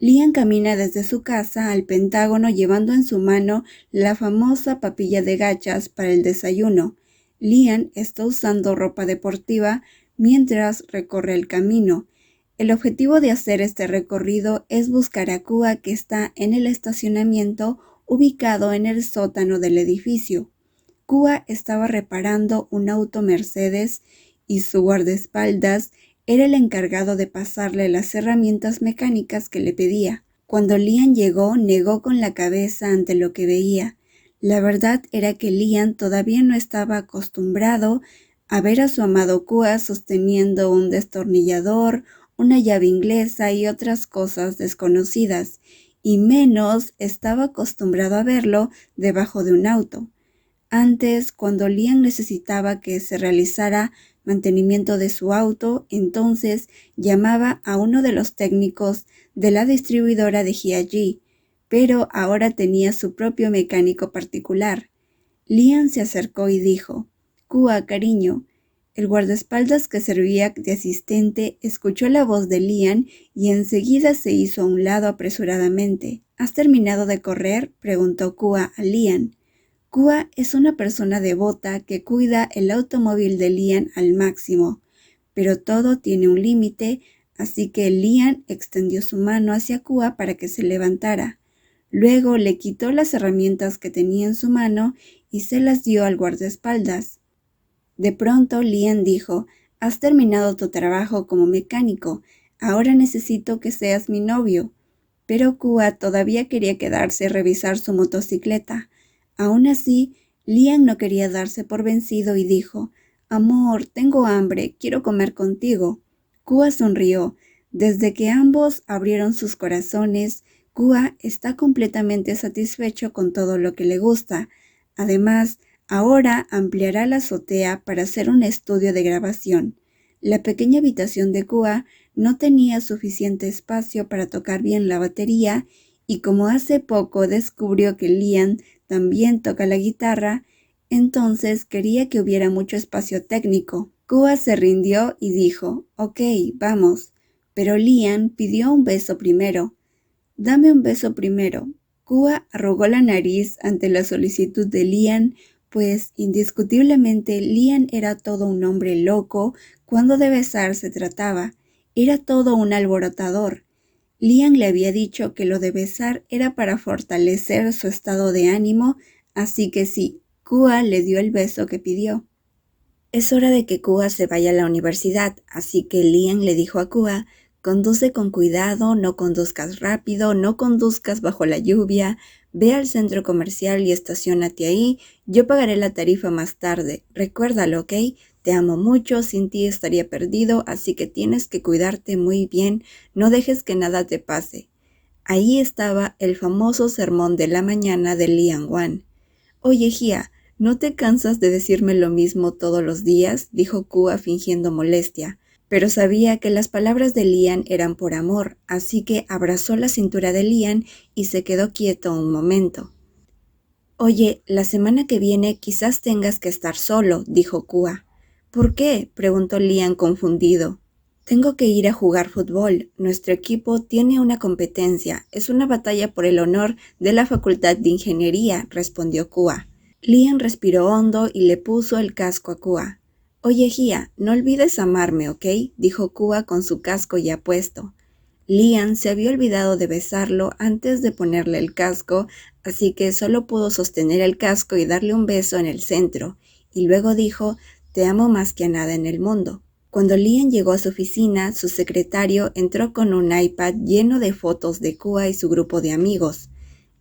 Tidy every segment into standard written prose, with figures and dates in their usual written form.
Liam camina desde su casa al Pentágono llevando en su mano la famosa papilla de gachas para el desayuno. Liam está usando ropa deportiva mientras recorre el camino. El objetivo de hacer este recorrido es buscar a Kua, que está en el estacionamiento ubicado en el sótano del edificio. Kua estaba reparando un auto Mercedes y su guardaespaldas era el encargado de pasarle las herramientas mecánicas que le pedía. Cuando Liam llegó, negó con la cabeza ante lo que veía. La verdad era que Liam todavía no estaba acostumbrado a ver a su amado Kua sosteniendo un destornillador, una llave inglesa y otras cosas desconocidas, y menos estaba acostumbrado a verlo debajo de un auto. Antes, cuando Liam necesitaba que se realizara mantenimiento de su auto, entonces llamaba a uno de los técnicos de la distribuidora de Hyundai, pero ahora tenía su propio mecánico particular. Liam se acercó y dijo: «Kua, cariño». El guardaespaldas que servía de asistente escuchó la voz de Liam y enseguida se hizo a un lado apresuradamente. «¿Has terminado de correr?», preguntó Kua a Liam. Kua es una persona devota que cuida el automóvil de Liam al máximo, pero todo tiene un límite, así que Liam extendió su mano hacia Kua para que se levantara. Luego le quitó las herramientas que tenía en su mano y se las dio al guardaespaldas. De pronto Liam dijo: «Has terminado tu trabajo como mecánico, ahora necesito que seas mi novio». Pero Kua todavía quería quedarse a revisar su motocicleta. Aún así, Liam no quería darse por vencido y dijo: «Amor, tengo hambre, quiero comer contigo». Kua sonrió. Desde que ambos abrieron sus corazones, Kua está completamente satisfecho con todo lo que le gusta. Además, ahora ampliará la azotea para hacer un estudio de grabación. La pequeña habitación de Kua no tenía suficiente espacio para tocar bien la batería, y como hace poco descubrió que Liam también toca la guitarra, entonces quería que hubiera mucho espacio técnico. Kua se rindió y dijo: «Ok, vamos». Pero Liam pidió un beso primero. «Dame un beso primero». Kua arrugó la nariz ante la solicitud de Liam, pues indiscutiblemente Liam era todo un hombre loco cuando de besar se trataba. Era todo un alborotador. Liam le había dicho que lo de besar era para fortalecer su estado de ánimo, así que sí, Kua le dio el beso que pidió. Es hora de que Kua se vaya a la universidad, así que Liam le dijo a Kua: «Conduce con cuidado, no conduzcas rápido, no conduzcas bajo la lluvia, ve al centro comercial y estaciónate ahí, yo pagaré la tarifa más tarde, recuérdalo, ¿ok? Te amo mucho, sin ti estaría perdido, así que tienes que cuidarte muy bien, no dejes que nada te pase». Ahí estaba el famoso sermón de la mañana de Liam Wan. «Oye, Gia, ¿no te cansas de decirme lo mismo todos los días?», dijo Kua fingiendo molestia, pero sabía que las palabras de Liam eran por amor, así que abrazó la cintura de Liam y se quedó quieto un momento. «Oye, la semana que viene quizás tengas que estar solo», dijo Kua. «¿Por qué?», preguntó Liam confundido. «Tengo que ir a jugar fútbol. Nuestro equipo tiene una competencia. Es una batalla por el honor de la Facultad de Ingeniería», respondió Kua. Liam respiró hondo y le puso el casco a Kua. «Oye, Gia, no olvides amarme, ¿ok?», dijo Kua con su casco ya puesto. Liam se había olvidado de besarlo antes de ponerle el casco, así que solo pudo sostener el casco y darle un beso en el centro, y luego dijo: «Te amo más que a nada en el mundo». Cuando Liam llegó a su oficina, su secretario entró con un iPad lleno de fotos de Kua y su grupo de amigos.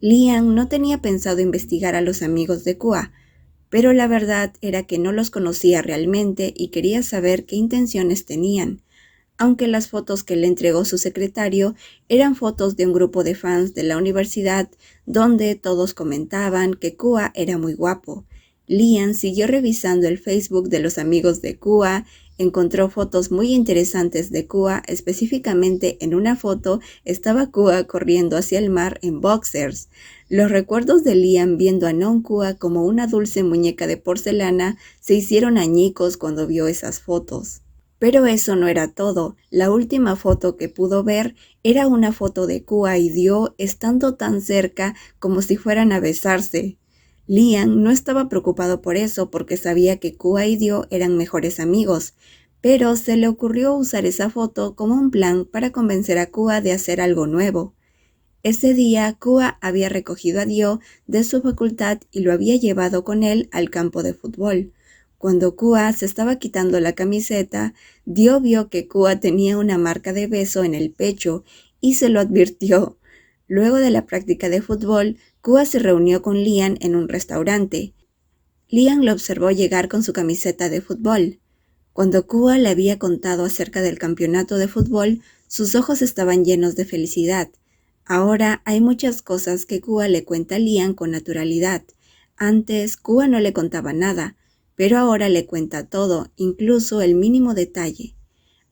Liam no tenía pensado investigar a los amigos de Kua, pero la verdad era que no los conocía realmente y quería saber qué intenciones tenían. Aunque las fotos que le entregó su secretario eran fotos de un grupo de fans de la universidad donde todos comentaban que Kua era muy guapo. Liam siguió revisando el Facebook de los amigos de Kua, encontró fotos muy interesantes de Kua, específicamente en una foto estaba Kua corriendo hacia el mar en boxers. Los recuerdos de Liam viendo a Non Kua como una dulce muñeca de porcelana se hicieron añicos cuando vio esas fotos. Pero eso no era todo. La última foto que pudo ver era una foto de Kua y Dio estando tan cerca como si fueran a besarse. Liam no estaba preocupado por eso porque sabía que Kua y Dio eran mejores amigos, pero se le ocurrió usar esa foto como un plan para convencer a Kua de hacer algo nuevo. Ese día, Kua había recogido a Dio de su facultad y lo había llevado con él al campo de fútbol. Cuando Kua se estaba quitando la camiseta, Dio vio que Kua tenía una marca de beso en el pecho y se lo advirtió. Luego de la práctica de fútbol, Kua se reunió con Liam en un restaurante. Liam lo observó llegar con su camiseta de fútbol. Cuando Kua le había contado acerca del campeonato de fútbol, sus ojos estaban llenos de felicidad. Ahora hay muchas cosas que Kua le cuenta a Liam con naturalidad. Antes, Kua no le contaba nada, pero ahora le cuenta todo, incluso el mínimo detalle.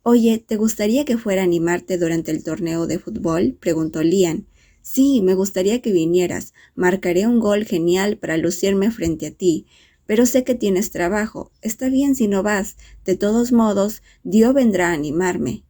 «Oye, ¿te gustaría que fuera a animarte durante el torneo de fútbol?», preguntó Liam. «Sí, me gustaría que vinieras. Marcaré un gol genial para lucirme frente a ti. Pero sé que tienes trabajo. Está bien si no vas. De todos modos, Dio vendrá a animarme».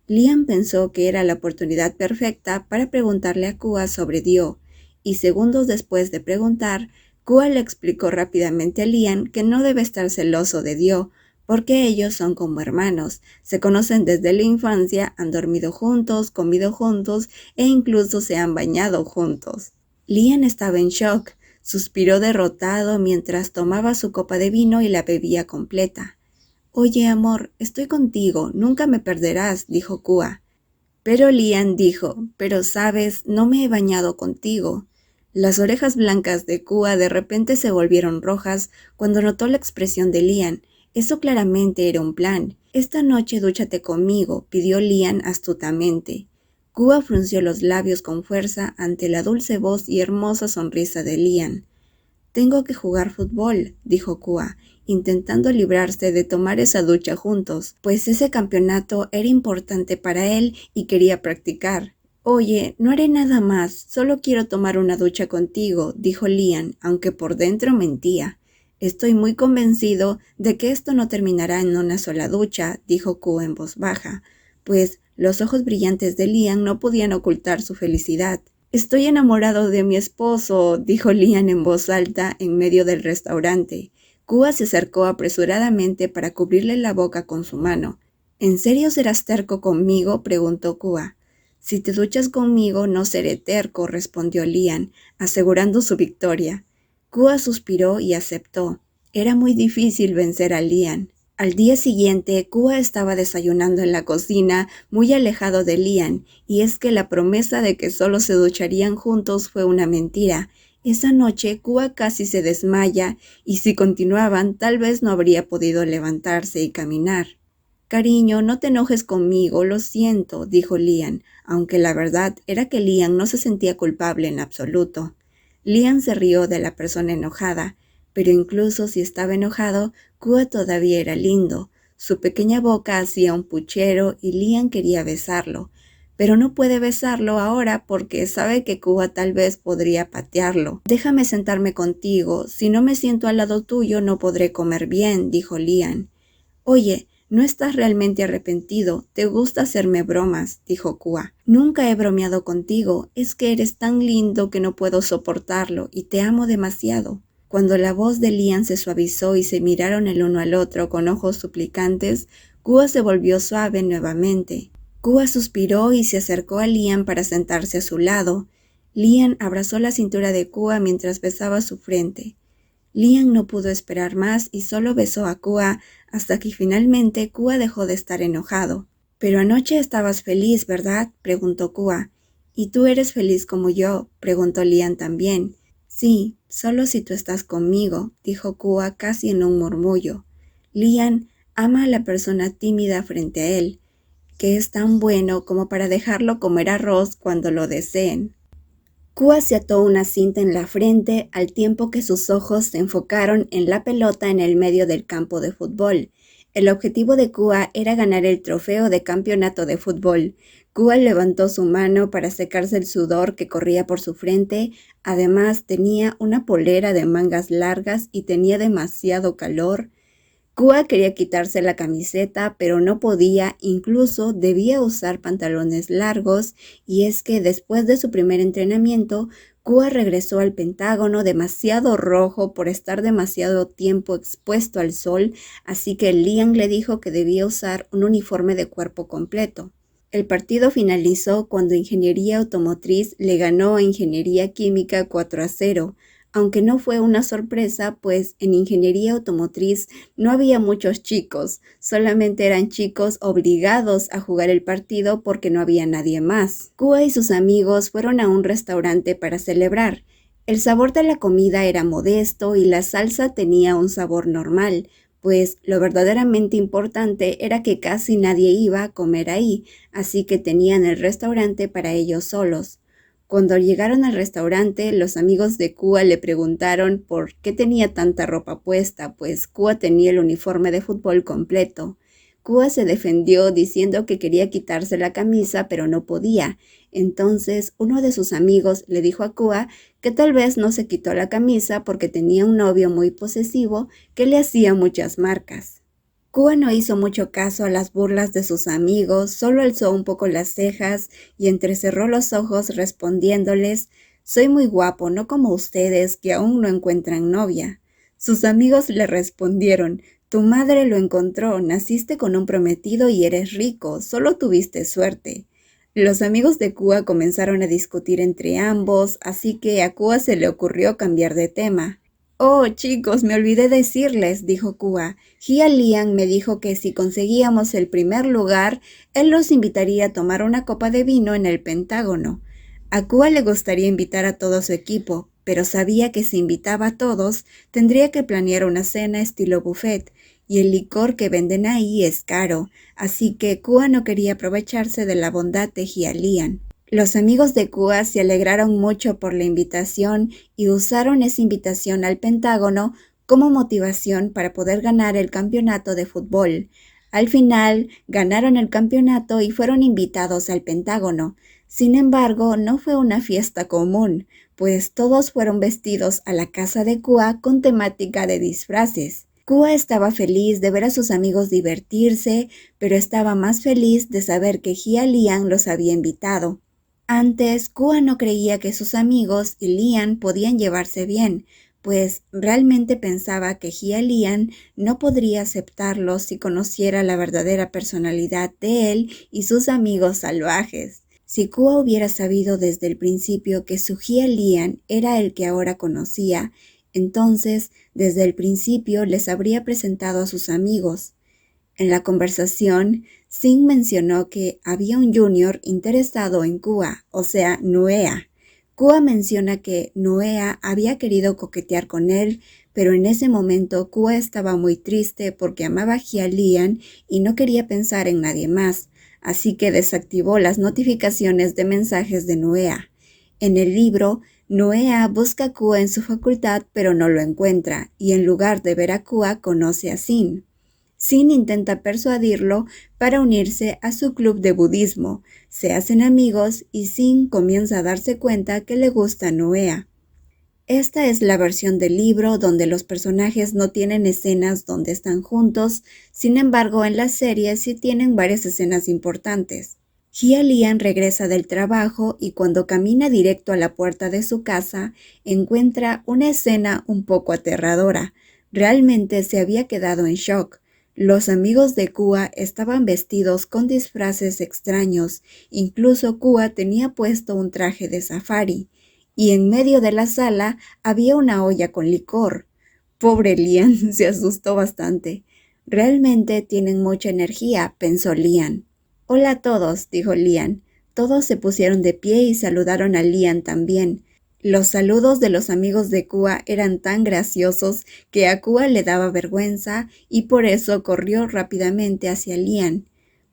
Liam pensó que era la oportunidad perfecta para preguntarle a Kua sobre Dio, y segundos después de preguntar, Kua le explicó rápidamente a Liam que no debe estar celoso de Dio, porque ellos son como hermanos, se conocen desde la infancia, han dormido juntos, comido juntos e incluso se han bañado juntos. Liam estaba en shock, suspiró derrotado mientras tomaba su copa de vino y la bebía completa. «Oye, amor, estoy contigo, nunca me perderás», dijo Kua. Pero Liam dijo, «Pero sabes, no me he bañado contigo». Las orejas blancas de Kua de repente se volvieron rojas cuando notó la expresión de Liam. Eso claramente era un plan. «Esta noche dúchate conmigo», pidió Liam astutamente. Kua frunció los labios con fuerza ante la dulce voz y hermosa sonrisa de Liam. «Tengo que jugar fútbol», dijo Kua, intentando librarse de tomar esa ducha juntos, pues ese campeonato era importante para él y quería practicar. «Oye, no haré nada más, solo quiero tomar una ducha contigo», dijo Liam, aunque por dentro mentía. «Estoy muy convencido de que esto no terminará en una sola ducha», dijo Kua en voz baja, pues los ojos brillantes de Liam no podían ocultar su felicidad. «Estoy enamorado de mi esposo», dijo Liam en voz alta en medio del restaurante. Kua se acercó apresuradamente para cubrirle la boca con su mano. «¿En serio serás terco conmigo?», preguntó Kua. «Si te duchas conmigo no seré terco», respondió Liam, asegurando su victoria. Kua suspiró y aceptó. Era muy difícil vencer a Liam. Al día siguiente, Kua estaba desayunando en la cocina, muy alejado de Liam, y es que la promesa de que solo se ducharían juntos fue una mentira. Esa noche, Kua casi se desmaya, y si continuaban, tal vez no habría podido levantarse y caminar. «Cariño, no te enojes conmigo, lo siento», dijo Liam, aunque la verdad era que Liam no se sentía culpable en absoluto. Liam se rió de la persona enojada, pero incluso si estaba enojado, Kua todavía era lindo. Su pequeña boca hacía un puchero y Liam quería besarlo, pero no puede besarlo ahora porque sabe que Kua tal vez podría patearlo. «Déjame sentarme contigo, si no me siento al lado tuyo no podré comer bien», dijo Liam. «Oye, no estás realmente arrepentido, te gusta hacerme bromas», dijo Kua. «Nunca he bromeado contigo, es que eres tan lindo que no puedo soportarlo y te amo demasiado». Cuando la voz de Liam se suavizó y se miraron el uno al otro con ojos suplicantes, Kua se volvió suave nuevamente. Kua suspiró y se acercó a Liam para sentarse a su lado. Liam abrazó la cintura de Kua mientras besaba su frente. Liam no pudo esperar más y solo besó a Kua hasta que finalmente Kua dejó de estar enojado. «Pero anoche estabas feliz, ¿verdad?», preguntó Kua. «¿Y tú eres feliz como yo?», preguntó Liam también. «Sí, solo si tú estás conmigo», dijo Kua casi en un murmullo. Liam ama a la persona tímida frente a él, que es tan bueno como para dejarlo comer arroz cuando lo deseen. Kua se ató una cinta en la frente al tiempo que sus ojos se enfocaron en la pelota en el medio del campo de fútbol. El objetivo de Kua era ganar el trofeo de campeonato de fútbol. Kua levantó su mano para secarse el sudor que corría por su frente. Además, tenía una polera de mangas largas y tenía demasiado calor. Kua quería quitarse la camiseta, pero no podía, incluso debía usar pantalones largos, y es que después de su primer entrenamiento, Kua regresó al Pentágono demasiado rojo por estar demasiado tiempo expuesto al sol, así que Liam le dijo que debía usar un uniforme de cuerpo completo. El partido finalizó cuando Ingeniería Automotriz le ganó a Ingeniería Química 4-0. Aunque no fue una sorpresa, pues en Ingeniería Automotriz no había muchos chicos, solamente eran chicos obligados a jugar el partido porque no había nadie más. Kua y sus amigos fueron a un restaurante para celebrar. El sabor de la comida era modesto y la salsa tenía un sabor normal, pues lo verdaderamente importante era que casi nadie iba a comer ahí, así que tenían el restaurante para ellos solos. Cuando llegaron al restaurante, los amigos de Kua le preguntaron por qué tenía tanta ropa puesta, pues Kua tenía el uniforme de fútbol completo. Kua se defendió diciendo que quería quitarse la camisa, pero no podía. Entonces, uno de sus amigos le dijo a Kua que tal vez no se quitó la camisa porque tenía un novio muy posesivo que le hacía muchas marcas. Kua no hizo mucho caso a las burlas de sus amigos, solo alzó un poco las cejas y entrecerró los ojos respondiéndoles: «Soy muy guapo, no como ustedes que aún no encuentran novia». Sus amigos le respondieron: «Tu madre lo encontró, naciste con un prometido y eres rico, solo tuviste suerte». Los amigos de Kua comenzaron a discutir entre ambos, así que a Kua se le ocurrió cambiar de tema. «Oh, chicos, me olvidé decirles», dijo Kua. «Hia Liang me dijo que si conseguíamos el primer lugar, él los invitaría a tomar una copa de vino en el Pentágono». A Kua le gustaría invitar a todo su equipo, pero sabía que si invitaba a todos, tendría que planear una cena estilo buffet, y el licor que venden ahí es caro, así que Kua no quería aprovecharse de la bondad de Hia Liang. Los amigos de Kua se alegraron mucho por la invitación y usaron esa invitación al Pentágono como motivación para poder ganar el campeonato de fútbol. Al final, ganaron el campeonato y fueron invitados al Pentágono. Sin embargo, no fue una fiesta común, pues todos fueron vestidos a la casa de Kua con temática de disfraces. Kua estaba feliz de ver a sus amigos divertirse, pero estaba más feliz de saber que Hia Liang los había invitado. Antes, Kua no creía que sus amigos y Liam podían llevarse bien, pues realmente pensaba que Hia Liang no podría aceptarlos si conociera la verdadera personalidad de él y sus amigos salvajes. Si Kua hubiera sabido desde el principio que su Hia Liang era el que ahora conocía, entonces desde el principio les habría presentado a sus amigos. En la conversación, Singh mencionó que había un junior interesado en Kua, o sea, Nuea. Kua menciona que Nuea había querido coquetear con él, pero en ese momento Kua estaba muy triste porque amaba a Hia Liang y no quería pensar en nadie más, así que desactivó las notificaciones de mensajes de Nuea. En el libro, Nuea busca a Kua en su facultad, pero no lo encuentra, y en lugar de ver a Kua, conoce a Singh. Singh intenta persuadirlo para unirse a su club de budismo. Se hacen amigos y Singh comienza a darse cuenta que le gusta Nuea. Esta es la versión del libro donde los personajes no tienen escenas donde están juntos, sin embargo en la serie sí tienen varias escenas importantes. Hia Liang regresa del trabajo y cuando camina directo a la puerta de su casa, encuentra una escena un poco aterradora. Realmente se había quedado en shock. Los amigos de Kua estaban vestidos con disfraces extraños, incluso Kua tenía puesto un traje de safari, y en medio de la sala había una olla con licor. Pobre Liam, se asustó bastante. Realmente tienen mucha energía, pensó Liam. Hola a todos, dijo Liam. Todos se pusieron de pie y saludaron a Liam también. Los saludos de los amigos de Kua eran tan graciosos que a Kua le daba vergüenza y por eso corrió rápidamente hacia Liam.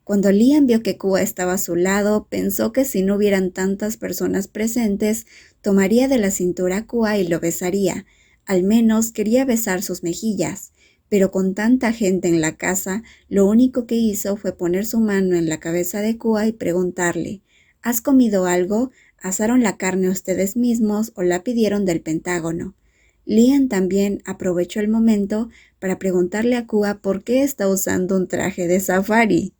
Cuando Liam vio que Kua estaba a su lado, pensó que si no hubieran tantas personas presentes, tomaría de la cintura a Kua y lo besaría. Al menos quería besar sus mejillas. Pero con tanta gente en la casa, lo único que hizo fue poner su mano en la cabeza de Kua y preguntarle: ¿Has comido algo? ¿Asaron la carne ustedes mismos o la pidieron del Pentágono? Lian también aprovechó el momento para preguntarle a Kua por qué está usando un traje de safari.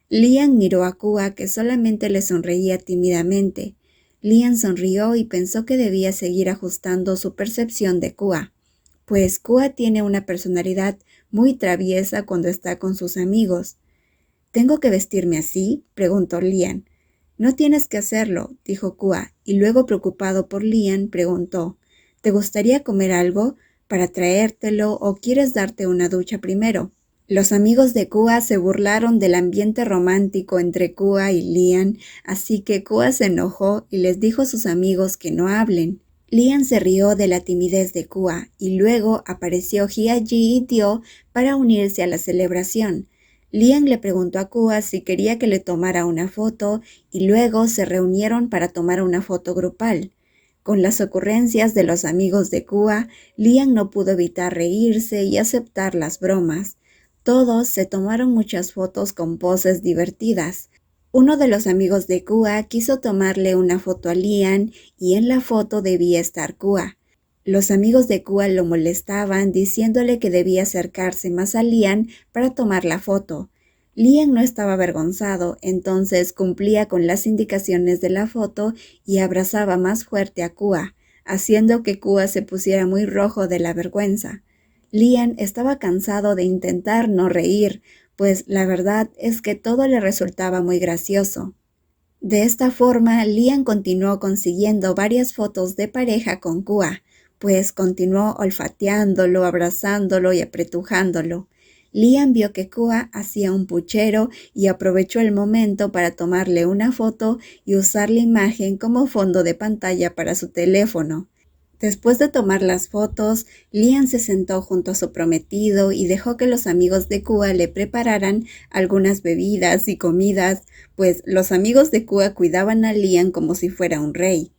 Lian miró a Kua, que solamente le sonreía tímidamente. Lian sonrió y pensó que debía seguir ajustando su percepción de Kua, pues Kua tiene una personalidad muy traviesa cuando está con sus amigos. ¿Tengo que vestirme así?, preguntó Lian. No tienes que hacerlo, dijo Kua, y luego, preocupado por Lian, preguntó, ¿te gustaría comer algo para traértelo o quieres darte una ducha primero? Los amigos de Kua se burlaron del ambiente romántico entre Kua y Lian, así que Kua se enojó y les dijo a sus amigos que no hablen. Lian se rió de la timidez de Kua y luego apareció Hye-ji y Teo para unirse a la celebración. Lian le preguntó a Kua si quería que le tomara una foto y luego se reunieron para tomar una foto grupal. Con las ocurrencias de los amigos de Kua, Lian no pudo evitar reírse y aceptar las bromas. Todos se tomaron muchas fotos con poses divertidas. Uno de los amigos de Kua quiso tomarle una foto a Lian y en la foto debía estar Kua. Los amigos de Kua lo molestaban diciéndole que debía acercarse más a Lian para tomar la foto. Lian no estaba avergonzado, entonces cumplía con las indicaciones de la foto y abrazaba más fuerte a Kua, haciendo que Kua se pusiera muy rojo de la vergüenza. Lian estaba cansado de intentar no reír, pues la verdad es que todo le resultaba muy gracioso. De esta forma, Lian continuó consiguiendo varias fotos de pareja con Kua, pues continuó olfateándolo, abrazándolo y apretujándolo. Lian vio que Kua hacía un puchero y aprovechó el momento para tomarle una foto y usar la imagen como fondo de pantalla para su teléfono. Después de tomar las fotos, Lian se sentó junto a su prometido y dejó que los amigos de Kua le prepararan algunas bebidas y comidas, pues los amigos de Kua cuidaban a Lian como si fuera un rey.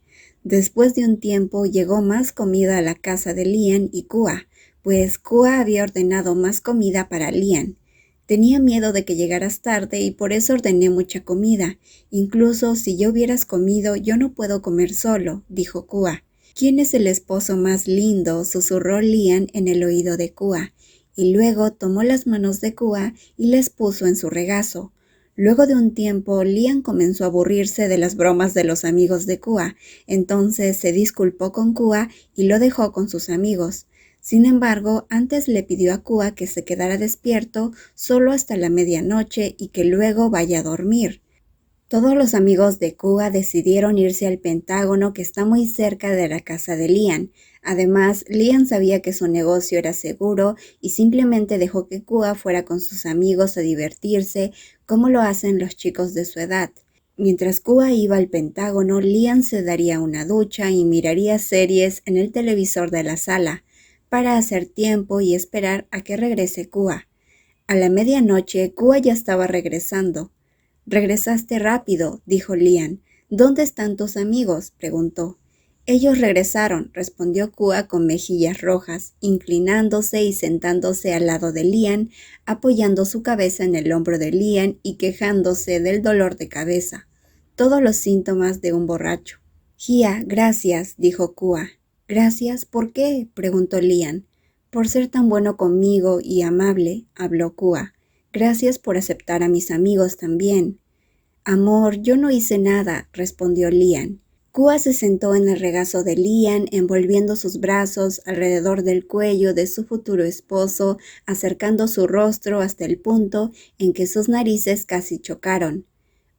Después de un tiempo llegó más comida a la casa de Lian y Kua, pues Kua había ordenado más comida para Lian. Tenía miedo de que llegaras tarde y por eso ordené mucha comida. Incluso si ya hubieras comido, yo no puedo comer solo, dijo Kua. ¿Quién es el esposo más lindo?, susurró Lian en el oído de Kua, y luego tomó las manos de Kua y las puso en su regazo. Luego de un tiempo, Lian comenzó a aburrirse de las bromas de los amigos de Kua, entonces se disculpó con Kua y lo dejó con sus amigos. Sin embargo, antes le pidió a Kua que se quedara despierto solo hasta la medianoche y que luego vaya a dormir. Todos los amigos de Kua decidieron irse al Pentágono, que está muy cerca de la casa de Lian. Además, Lian sabía que su negocio era seguro y simplemente dejó que Kua fuera con sus amigos a divertirse, como lo hacen los chicos de su edad. Mientras Kua iba al Pentágono, Lian se daría una ducha y miraría series en el televisor de la sala, para hacer tiempo y esperar a que regrese Kua. A la medianoche, Kua ya estaba regresando. «Regresaste rápido», dijo Lian. «¿Dónde están tus amigos?», preguntó. «Ellos regresaron», respondió Kua con mejillas rojas, inclinándose y sentándose al lado de Lian, apoyando su cabeza en el hombro de Lian y quejándose del dolor de cabeza. Todos los síntomas de un borracho. «Hia, gracias», dijo Kua. «¿Gracias? ¿Por qué?», preguntó Lian. «Por ser tan bueno conmigo y amable», habló Kua. «Gracias por aceptar a mis amigos también». «Amor, yo no hice nada», respondió Lian. Kua se sentó en el regazo de Lian, envolviendo sus brazos alrededor del cuello de su futuro esposo, acercando su rostro hasta el punto en que sus narices casi chocaron.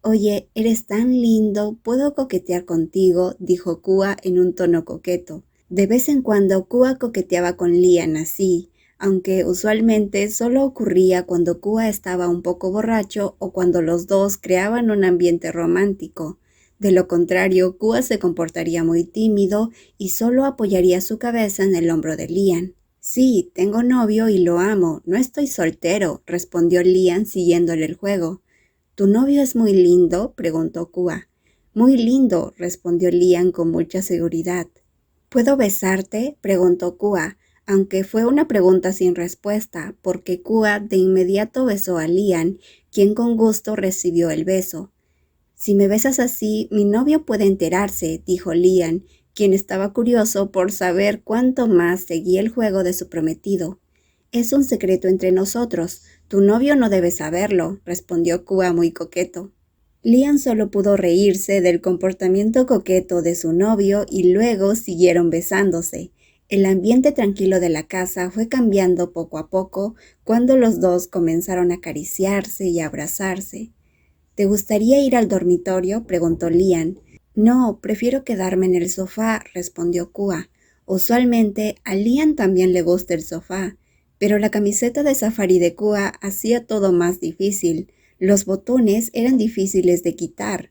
«Oye, eres tan lindo, ¿puedo coquetear contigo?», dijo Kua en un tono coqueto. De vez en cuando Kua coqueteaba con Lian así, aunque usualmente solo ocurría cuando Kua estaba un poco borracho o cuando los dos creaban un ambiente romántico. De lo contrario, Kua se comportaría muy tímido y solo apoyaría su cabeza en el hombro de Lian. «Sí, tengo novio y lo amo, no estoy soltero», respondió Lian siguiéndole el juego. «¿Tu novio es muy lindo?», preguntó Kua. «Muy lindo», respondió Lian con mucha seguridad. «¿Puedo besarte?», preguntó Kua, aunque fue una pregunta sin respuesta, porque Kua de inmediato besó a Lian, quien con gusto recibió el beso. «Si me besas así, mi novio puede enterarse», dijo Lian, quien estaba curioso por saber cuánto más seguía el juego de su prometido. «Es un secreto entre nosotros. Tu novio no debe saberlo», respondió Kua muy coqueto. Lian solo pudo reírse del comportamiento coqueto de su novio y luego siguieron besándose. El ambiente tranquilo de la casa fue cambiando poco a poco cuando los dos comenzaron a acariciarse y a abrazarse. «¿Te gustaría ir al dormitorio?», preguntó Lian. «No, prefiero quedarme en el sofá», respondió Kua. Usualmente a Lian también le gusta el sofá, pero la camiseta de safari de Kua hacía todo más difícil. Los botones eran difíciles de quitar.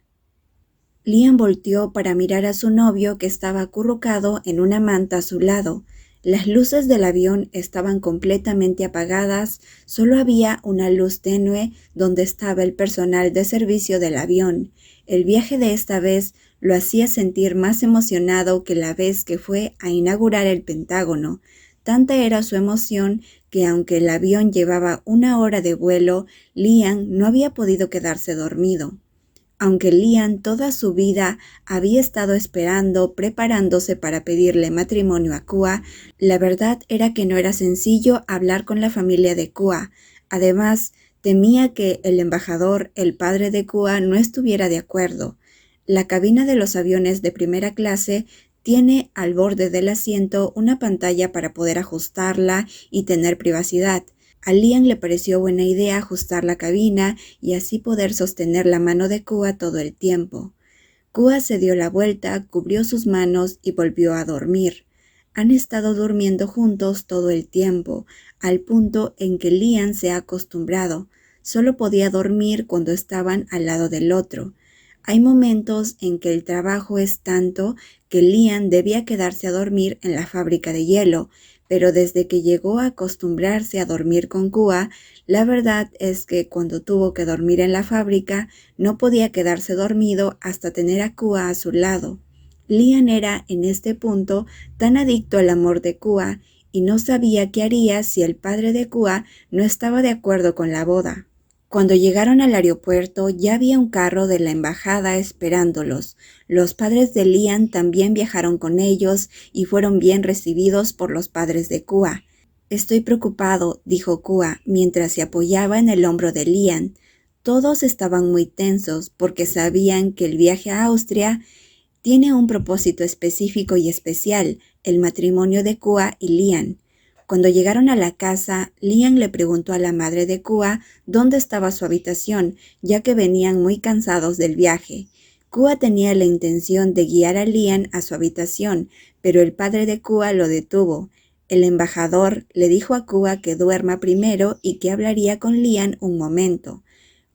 Lian volteó para mirar a su novio que estaba acurrucado en una manta a su lado. Las luces del avión estaban completamente apagadas, solo había una luz tenue donde estaba el personal de servicio del avión. El viaje de esta vez lo hacía sentir más emocionado que la vez que fue a inaugurar el Pentágono. Tanta era su emoción que aunque el avión llevaba 1 hora de vuelo, Lian no había podido quedarse dormido. Aunque Lian toda su vida había estado esperando, preparándose para pedirle matrimonio a Kua, la verdad era que no era sencillo hablar con la familia de Kua. Además, temía que el embajador, el padre de Kua, no estuviera de acuerdo. La cabina de los aviones de primera clase tiene al borde del asiento una pantalla para poder ajustarla y tener privacidad. A Lian le pareció buena idea ajustar la cabina y así poder sostener la mano de Kua todo el tiempo. Kua se dio la vuelta, cubrió sus manos y volvió a dormir. Han estado durmiendo juntos todo el tiempo, al punto en que Lian se ha acostumbrado. Solo podía dormir cuando estaban al lado del otro. Hay momentos en que el trabajo es tanto que Lian debía quedarse a dormir en la fábrica de hielo, pero desde que llegó a acostumbrarse a dormir con Kua, la verdad es que cuando tuvo que dormir en la fábrica, no podía quedarse dormido hasta tener a Kua a su lado. Lian era, en este punto, tan adicto al amor de Kua y no sabía qué haría si el padre de Kua no estaba de acuerdo con la boda. Cuando llegaron al aeropuerto ya había un carro de la embajada esperándolos. Los padres de Lian también viajaron con ellos y fueron bien recibidos por los padres de Kua. «Estoy preocupado», dijo Kua mientras se apoyaba en el hombro de Lian. Todos estaban muy tensos porque sabían que el viaje a Austria tiene un propósito específico y especial, el matrimonio de Kua y Lian. Cuando llegaron a la casa, Lian le preguntó a la madre de Kua dónde estaba su habitación, ya que venían muy cansados del viaje. Kua tenía la intención de guiar a Lian a su habitación, pero el padre de Kua lo detuvo. El embajador le dijo a Kua que duerma primero y que hablaría con Lian un momento.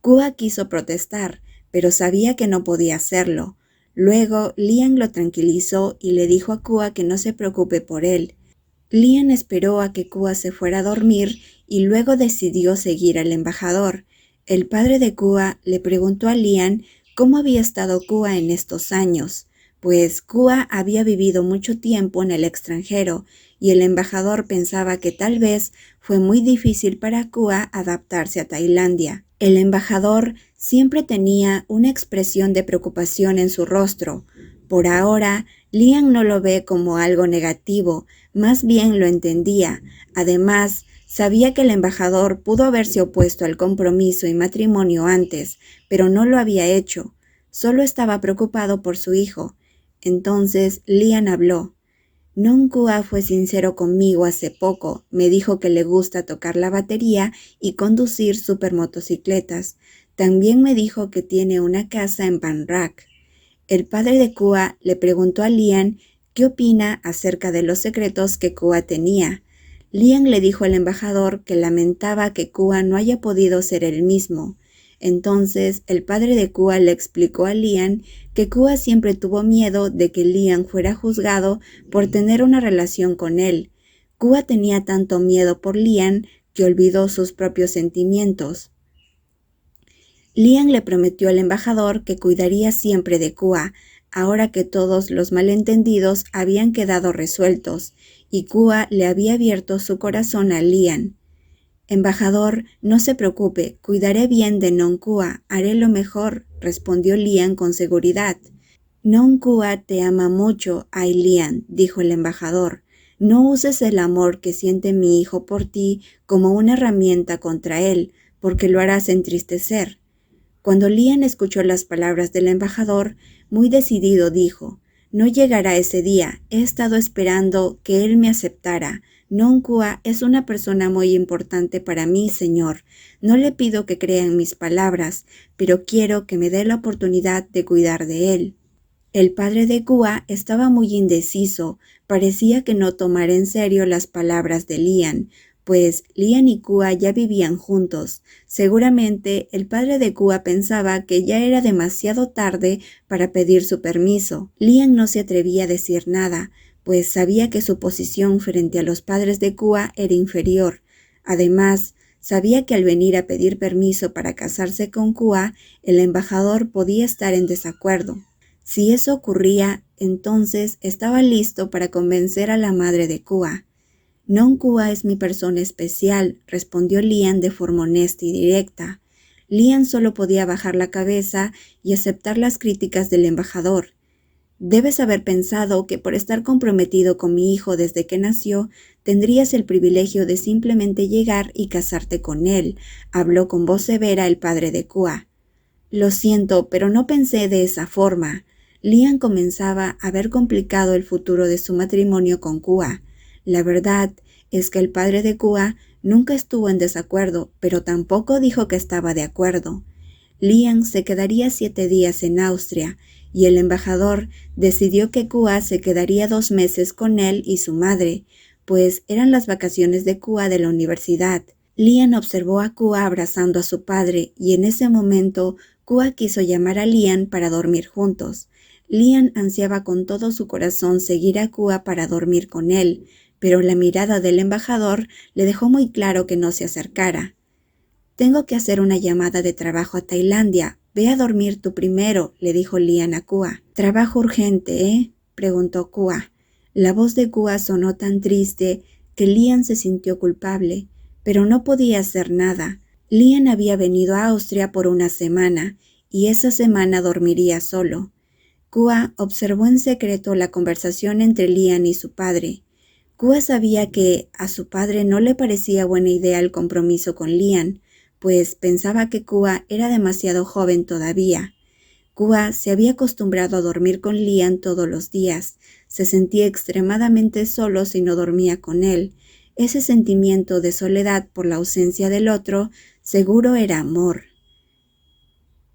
Kua quiso protestar, pero sabía que no podía hacerlo. Luego, Lian lo tranquilizó y le dijo a Kua que no se preocupe por él. Lian esperó a que Kua se fuera a dormir y luego decidió seguir al embajador. El padre de Kua le preguntó a Lian cómo había estado Kua en estos años, pues Kua había vivido mucho tiempo en el extranjero y el embajador pensaba que tal vez fue muy difícil para Kua adaptarse a Tailandia. El embajador siempre tenía una expresión de preocupación en su rostro. Por ahora, Lian no lo ve como algo negativo, más bien lo entendía. Además, sabía que el embajador pudo haberse opuesto al compromiso y matrimonio antes, pero no lo había hecho. Solo estaba preocupado por su hijo. Entonces, Lian habló. «Nong Kua fue sincero conmigo hace poco. Me dijo que le gusta tocar la batería y conducir supermotocicletas. También me dijo que tiene una casa en Pan Rak». El padre de Kua le preguntó a Lian qué opina acerca de los secretos que Kua tenía. Lian le dijo al embajador que lamentaba que Kua no haya podido ser él mismo. Entonces el padre de Kua le explicó a Lian que Kua siempre tuvo miedo de que Lian fuera juzgado por tener una relación con él. Kua tenía tanto miedo por Lian que olvidó sus propios sentimientos. Lian le prometió al embajador que cuidaría siempre de Kua, ahora que todos los malentendidos habían quedado resueltos, y Kua le había abierto su corazón a Lian. «Embajador, no se preocupe, cuidaré bien de Nong Kua, haré lo mejor», respondió Lian con seguridad. Nonkua te ama mucho, Ai Lian, dijo el embajador. No uses el amor que siente mi hijo por ti como una herramienta contra él, porque lo harás entristecer. Cuando Lian escuchó las palabras del embajador, muy decidido dijo: no llegará ese día, he estado esperando que él me aceptara. Nonkua es una persona muy importante para mí, señor. No le pido que crea en mis palabras, pero quiero que me dé la oportunidad de cuidar de él. El padre de Kua estaba muy indeciso, parecía que no tomara en serio las palabras de Lian, pues Lian y Kua ya vivían juntos. Seguramente el padre de Kua pensaba que ya era demasiado tarde para pedir su permiso. Lian no se atrevía a decir nada, pues sabía que su posición frente a los padres de Kua era inferior. Además, sabía que al venir a pedir permiso para casarse con Kua, el embajador podía estar en desacuerdo. Si eso ocurría, entonces estaba listo para convencer a la madre de Kua. Nonkua es mi persona especial, respondió Lian de forma honesta y directa. Lian solo podía bajar la cabeza y aceptar las críticas del embajador. Debes haber pensado que por estar comprometido con mi hijo desde que nació, tendrías el privilegio de simplemente llegar y casarte con él, habló con voz severa el padre de Kua. Lo siento, pero no pensé de esa forma. Lian comenzaba a ver complicado el futuro de su matrimonio con Kua. La verdad es que el padre de Kua nunca estuvo en desacuerdo, pero tampoco dijo que estaba de acuerdo. Lian se quedaría 7 días en Austria, y el embajador decidió que Kua se quedaría 2 meses con él y su madre, pues eran las vacaciones de Kua de la universidad. Lian observó a Kua abrazando a su padre, y en ese momento Kua quiso llamar a Lian para dormir juntos. Lian ansiaba con todo su corazón seguir a Kua para dormir con él, pero la mirada del embajador le dejó muy claro que no se acercara. Tengo que hacer una llamada de trabajo a Tailandia. Ve a dormir tú primero, le dijo Lian a Kua. Trabajo urgente, ¿eh? Preguntó Kua. La voz de Kua sonó tan triste que Lian se sintió culpable, pero no podía hacer nada. Lian había venido a Austria por una semana, y esa semana dormiría solo. Kua observó en secreto la conversación entre Lian y su padre. Kua sabía que a su padre no le parecía buena idea el compromiso con Lian, pues pensaba que Kua era demasiado joven todavía. Kua se había acostumbrado a dormir con Lian todos los días. Se sentía extremadamente solo si no dormía con él. Ese sentimiento de soledad por la ausencia del otro seguro era amor.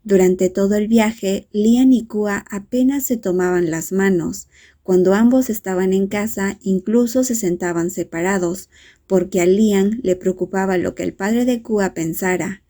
Durante todo el viaje, Lian y Kua apenas se tomaban las manos. Cuando ambos estaban en casa, incluso se sentaban separados, porque a Lian le preocupaba lo que el padre de Kua pensara.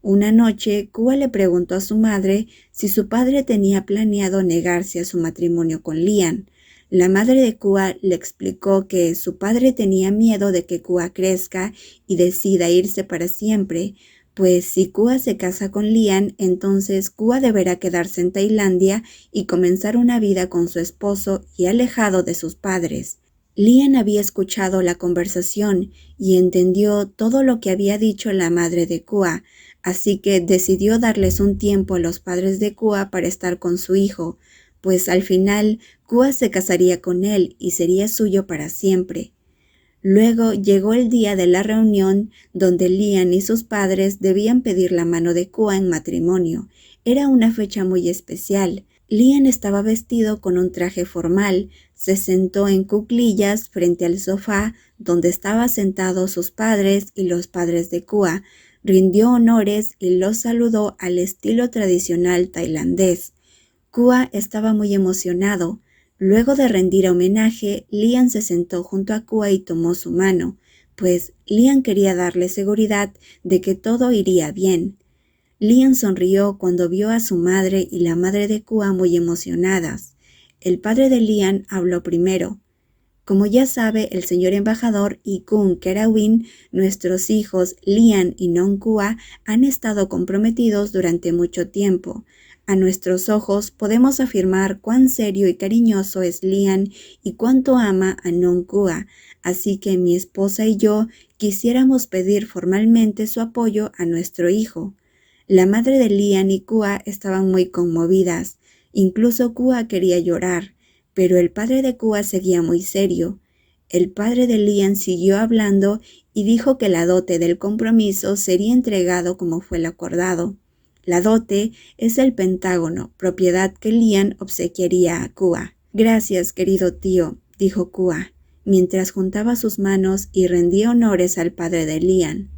Una noche, Kua le preguntó a su madre si su padre tenía planeado negarse a su matrimonio con Lian. La madre de Kua le explicó que su padre tenía miedo de que Kua crezca y decida irse para siempre, pues si Kua se casa con Lian, entonces Kua deberá quedarse en Tailandia y comenzar una vida con su esposo y alejado de sus padres. Lian había escuchado la conversación y entendió todo lo que había dicho la madre de Kua, así que decidió darles un tiempo a los padres de Kua para estar con su hijo, pues al final Kua se casaría con él y sería suyo para siempre. Luego llegó el día de la reunión donde Lian y sus padres debían pedir la mano de Kua en matrimonio. Era una fecha muy especial. Lian estaba vestido con un traje formal, se sentó en cuclillas frente al sofá donde estaban sentados sus padres y los padres de Kua, rindió honores y los saludó al estilo tradicional tailandés. Kua estaba muy emocionado. Luego de rendir homenaje, Lian se sentó junto a Kua y tomó su mano, pues Lian quería darle seguridad de que todo iría bien. Lian sonrió cuando vio a su madre y la madre de Kua muy emocionadas. El padre de Lian habló primero. Como ya sabe el señor embajador y Kun Kerawin, nuestros hijos Lian y Nonkua han estado comprometidos durante mucho tiempo. A nuestros ojos podemos afirmar cuán serio y cariñoso es Lian y cuánto ama a Nonkua, así que mi esposa y yo quisiéramos pedir formalmente su apoyo a nuestro hijo. La madre de Lian y Kua estaban muy conmovidas. Incluso Kua quería llorar, pero el padre de Kua seguía muy serio. El padre de Lian siguió hablando y dijo que la dote del compromiso sería entregado como fue lo acordado. La dote es el Pentágono, propiedad que Lian obsequiaría a Kua. Gracias, querido tío, dijo Kua, mientras juntaba sus manos y rendía honores al padre de Lian.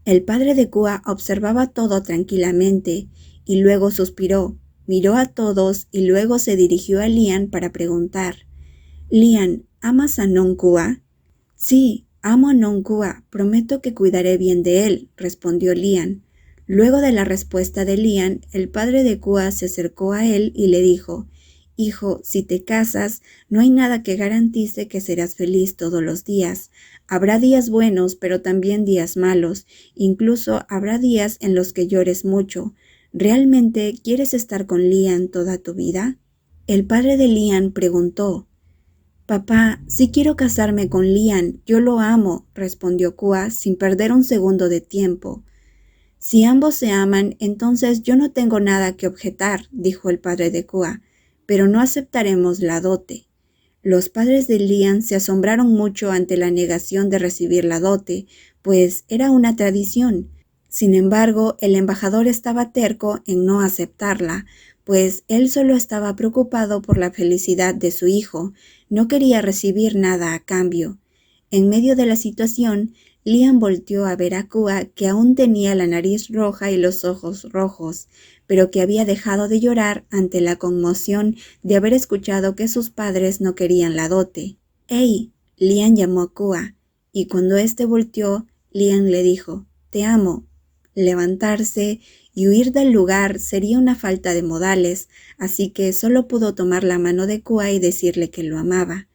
El padre de Kua observaba todo tranquilamente y luego suspiró, miró a todos y luego se dirigió a Lian para preguntar: «Lian, ¿amas a Nong Kua?» «Sí, amo a Nong Kua, prometo que cuidaré bien de él», respondió Lian. Luego de la respuesta de Lian, el padre de Kua se acercó a él y le dijo: «Hijo, si te casas, no hay nada que garantice que serás feliz todos los días. Habrá días buenos, pero también días malos. Incluso habrá días en los que llores mucho. ¿Realmente quieres estar con Lian toda tu vida?» El padre de Lian preguntó: «Papá, sí quiero casarme con Lian, yo lo amo», respondió Kua sin perder un segundo de tiempo. «Si ambos se aman, entonces yo no tengo nada que objetar», dijo el padre de Kua, «pero no aceptaremos la dote». Los padres de Lian se asombraron mucho ante la negación de recibir la dote, pues era una tradición. Sin embargo, el embajador estaba terco en no aceptarla, pues él solo estaba preocupado por la felicidad de su hijo, no quería recibir nada a cambio. En medio de la situación, Lian volteó a ver a Kua, que aún tenía la nariz roja y los ojos rojos, pero que había dejado de llorar ante la conmoción de haber escuchado que sus padres no querían la dote. «¡Hey!», Lian llamó a Kua, y cuando éste volteó, Lian le dijo: «Te amo». Levantarse y huir del lugar sería una falta de modales, así que solo pudo tomar la mano de Kua y decirle que lo amaba.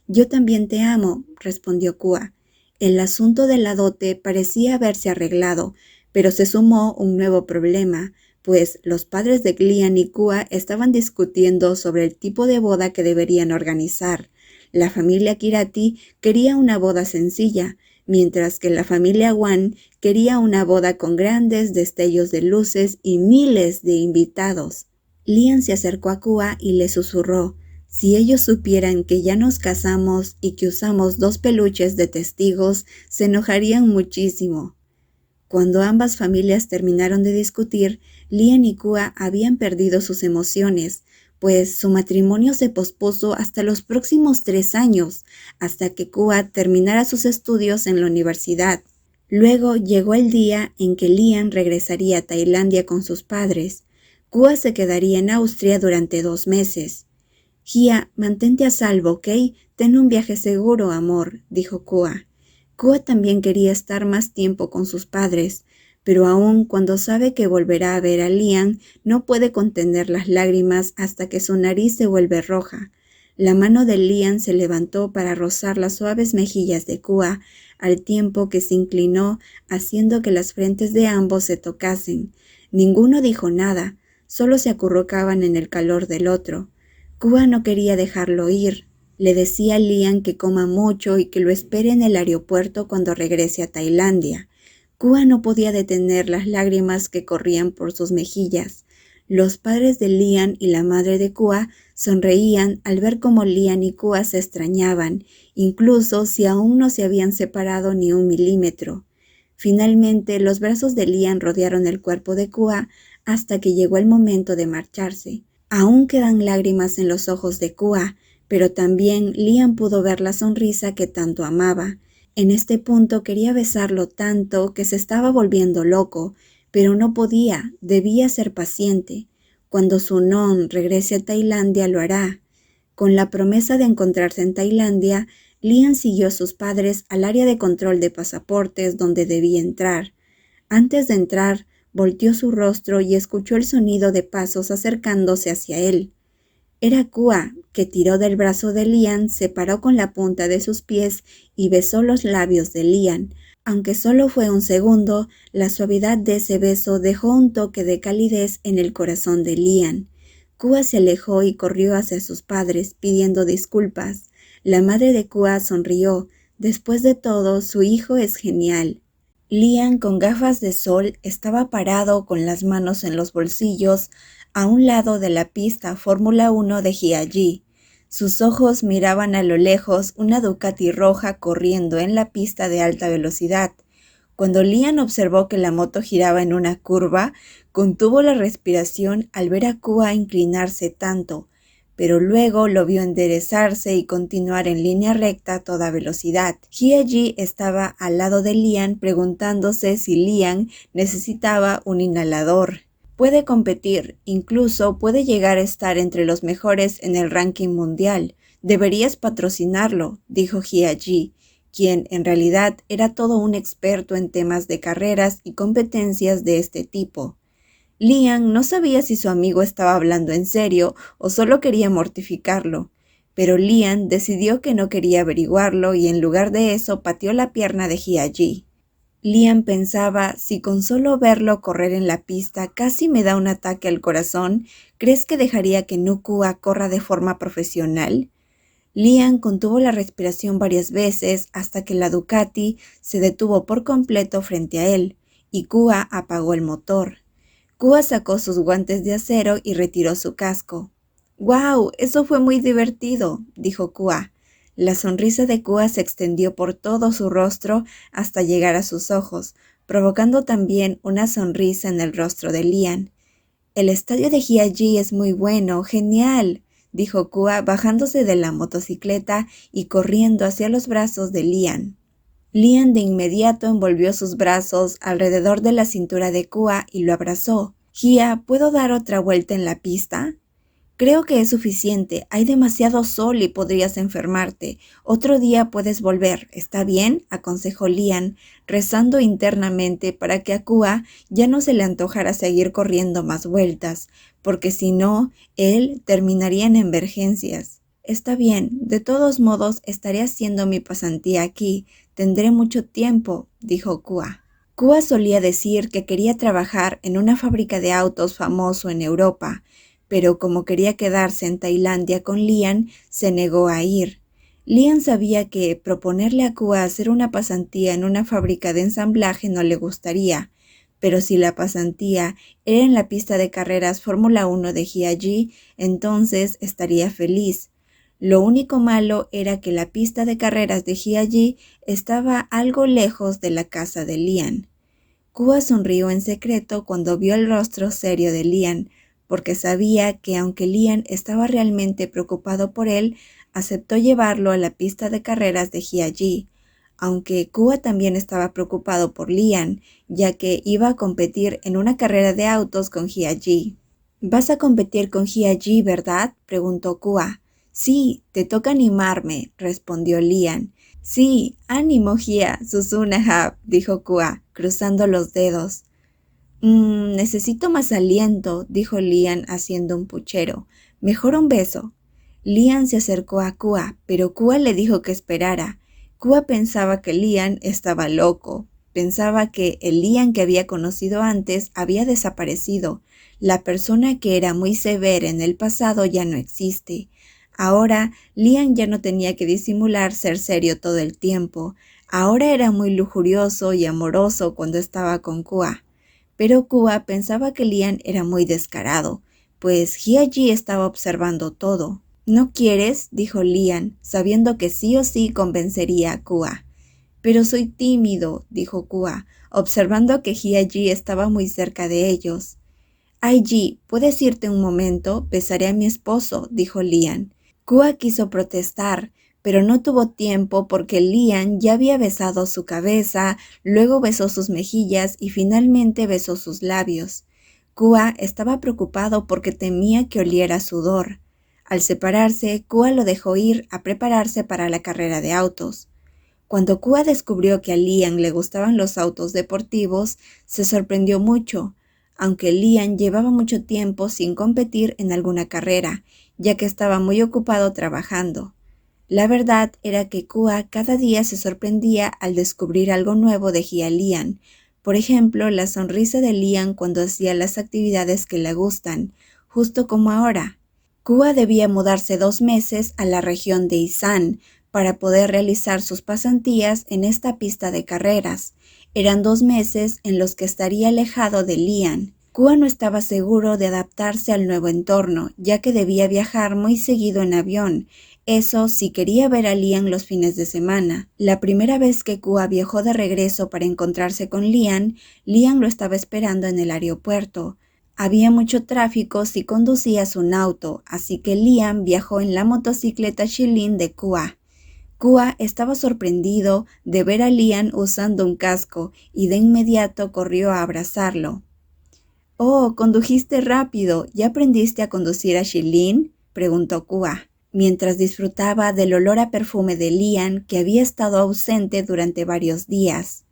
«Yo también te amo», respondió Kua. El asunto de la dote parecía haberse arreglado, pero se sumó un nuevo problema, pues los padres de Lian y Kua estaban discutiendo sobre el tipo de boda que deberían organizar. La familia Kirati quería una boda sencilla, mientras que la familia Wan quería una boda con grandes destellos de luces y miles de invitados. Lian se acercó a Kua y le susurró: «Si ellos supieran que ya nos casamos y que usamos 2 peluches de testigos, se enojarían muchísimo». Cuando ambas familias terminaron de discutir, Lian y Kua habían perdido sus emociones, pues su matrimonio se pospuso hasta los próximos 3 años, hasta que Kua terminara sus estudios en la universidad. Luego llegó el día en que Lian regresaría a Tailandia con sus padres. Kua se quedaría en Austria durante 2 meses. «Gia, mantente a salvo, ¿ok? Ten un viaje seguro, amor», dijo Kua. Kua también quería estar más tiempo con sus padres, pero aun cuando sabe que volverá a ver a Lian, no puede contener las lágrimas hasta que su nariz se vuelve roja. La mano de Lian se levantó para rozar las suaves mejillas de Kua, al tiempo que se inclinó, haciendo que las frentes de ambos se tocasen. Ninguno dijo nada, solo se acurrucaban en el calor del otro. Kua no quería dejarlo ir. Le decía a Lian que coma mucho y que lo espere en el aeropuerto cuando regrese a Tailandia. Kua no podía detener las lágrimas que corrían por sus mejillas. Los padres de Lian y la madre de Kua sonreían al ver cómo Lian y Kua se extrañaban, incluso si aún no se habían separado ni 1 milímetro. Finalmente, los brazos de Lian rodearon el cuerpo de Kua hasta que llegó el momento de marcharse. Aún quedan lágrimas en los ojos de Kua, pero también Lian pudo ver la sonrisa que tanto amaba. En este punto quería besarlo tanto que se estaba volviendo loco, pero no podía, debía ser paciente. Cuando su non regrese a Tailandia lo hará. Con la promesa de encontrarse en Tailandia, Lian siguió a sus padres al área de control de pasaportes donde debía entrar. Antes de entrar, volteó su rostro y escuchó el sonido de pasos acercándose hacia él. Era Kua, que tiró del brazo de Lian, se paró con la punta de sus pies y besó los labios de Lian. Aunque solo fue un segundo, la suavidad de ese beso dejó un toque de calidez en el corazón de Lian. Kua se alejó y corrió hacia sus padres, pidiendo disculpas. La madre de Kua sonrió. Después de todo, su hijo es genial. Lian, con gafas de sol, estaba parado con las manos en los bolsillos, a un lado de la pista Fórmula 1 de Hiaji. Sus ojos miraban a lo lejos una Ducati roja corriendo en la pista de alta velocidad. Cuando Liam observó que la moto giraba en una curva, contuvo la respiración al ver a Kua inclinarse tanto, pero luego lo vio enderezarse y continuar en línea recta a toda velocidad. Hiaji estaba al lado de Liam preguntándose si Liam necesitaba un inhalador. Puede competir, incluso puede llegar a estar entre los mejores en el ranking mundial. Deberías patrocinarlo, dijo Hiaji, quien en realidad era todo un experto en temas de carreras y competencias de este tipo. Liam no sabía si su amigo estaba hablando en serio o solo quería mortificarlo, pero Liam decidió que no quería averiguarlo y en lugar de eso pateó la pierna de Hiaji. Liam pensaba, si con solo verlo correr en la pista casi me da un ataque al corazón, ¿crees que dejaría que Kua corra de forma profesional? Liam contuvo la respiración varias veces hasta que la Ducati se detuvo por completo frente a él, y Kua apagó el motor. Kua sacó sus guantes de acero y retiró su casco. «¡Guau! Eso fue muy divertido», dijo Kua. La sonrisa de Kua se extendió por todo su rostro hasta llegar a sus ojos, provocando también una sonrisa en el rostro de Liam. «El estadio de Hiaji es muy bueno, genial», dijo Kua bajándose de la motocicleta y corriendo hacia los brazos de Liam. Liam de inmediato envolvió sus brazos alrededor de la cintura de Kua y lo abrazó. «Hia, ¿puedo dar otra vuelta en la pista?» «Creo que es suficiente. Hay demasiado sol y podrías enfermarte. Otro día puedes volver. ¿Está bien?», aconsejó Liam, rezando internamente para que a Kua ya no se le antojara seguir corriendo más vueltas, porque si no, él terminaría en emergencias. «Está bien. De todos modos, estaré haciendo mi pasantía aquí. Tendré mucho tiempo», dijo Kua. Kua solía decir que quería trabajar en una fábrica de autos famoso en Europa, pero como quería quedarse en Tailandia con Liam, se negó a ir. Liam sabía que proponerle a Kua hacer una pasantía en una fábrica de ensamblaje no le gustaría, pero si la pasantía era en la pista de carreras Fórmula 1 de Hiaji, entonces estaría feliz. Lo único malo era que la pista de carreras de Hiaji estaba algo lejos de la casa de Liam. Kua sonrió en secreto cuando vio el rostro serio de Liam, porque sabía que aunque Liam estaba realmente preocupado por él, aceptó llevarlo a la pista de carreras de Hiaji, aunque Kua también estaba preocupado por Liam, ya que iba a competir en una carrera de autos con Hiaji. «¿Vas a competir con Hiaji, verdad?», preguntó Kua. «Sí, te toca animarme», respondió Liam. «Sí, ánimo, Hia, Susunahab», dijo Kua, cruzando los dedos. Necesito más aliento», dijo Liam haciendo un puchero. «Mejor un beso». Liam se acercó a Kua, pero Kua le dijo que esperara. Kua pensaba que Liam estaba loco. Pensaba que el Liam que había conocido antes había desaparecido. La persona que era muy severa en el pasado ya no existe. Ahora, Liam ya no tenía que disimular ser serio todo el tiempo. Ahora era muy lujurioso y amoroso cuando estaba con Kua. Pero Kua pensaba que Liam era muy descarado, pues Hiaji estaba observando todo. «¿No quieres?», dijo Liam, sabiendo que sí o sí convencería a Kua. «Pero soy tímido», dijo Kua, observando que Hiaji estaba muy cerca de ellos. «Ai Ji, ¿puedes irte un momento? Besaré a mi esposo», dijo Liam. Kua quiso protestar, pero no tuvo tiempo porque Liam ya había besado su cabeza, luego besó sus mejillas y finalmente besó sus labios. Kua estaba preocupado porque temía que oliera sudor. Al separarse, Kua lo dejó ir a prepararse para la carrera de autos. Cuando Kua descubrió que a Liam le gustaban los autos deportivos, se sorprendió mucho, aunque Liam llevaba mucho tiempo sin competir en alguna carrera, ya que estaba muy ocupado trabajando. La verdad era que Kua cada día se sorprendía al descubrir algo nuevo de Liam. Por ejemplo, la sonrisa de Liam cuando hacía las actividades que le gustan, justo como ahora. Kua debía mudarse 2 meses a la región de Isan para poder realizar sus pasantías en esta pista de carreras. Eran 2 meses en los que estaría alejado de Liam. Kua no estaba seguro de adaptarse al nuevo entorno, ya que debía viajar muy seguido en avión. Eso si quería ver a Lian los fines de semana. La primera vez que Kua viajó de regreso para encontrarse con Lian, Lian lo estaba esperando en el aeropuerto. Había mucho tráfico si conducías un auto, así que Lian viajó en la motocicleta Shilin de Kua. Kua estaba sorprendido de ver a Lian usando un casco y de inmediato corrió a abrazarlo. «Oh, condujiste rápido. ¿Ya aprendiste a conducir a Shilin?», preguntó Kua, mientras disfrutaba del olor a perfume de Lian que había estado ausente durante varios días.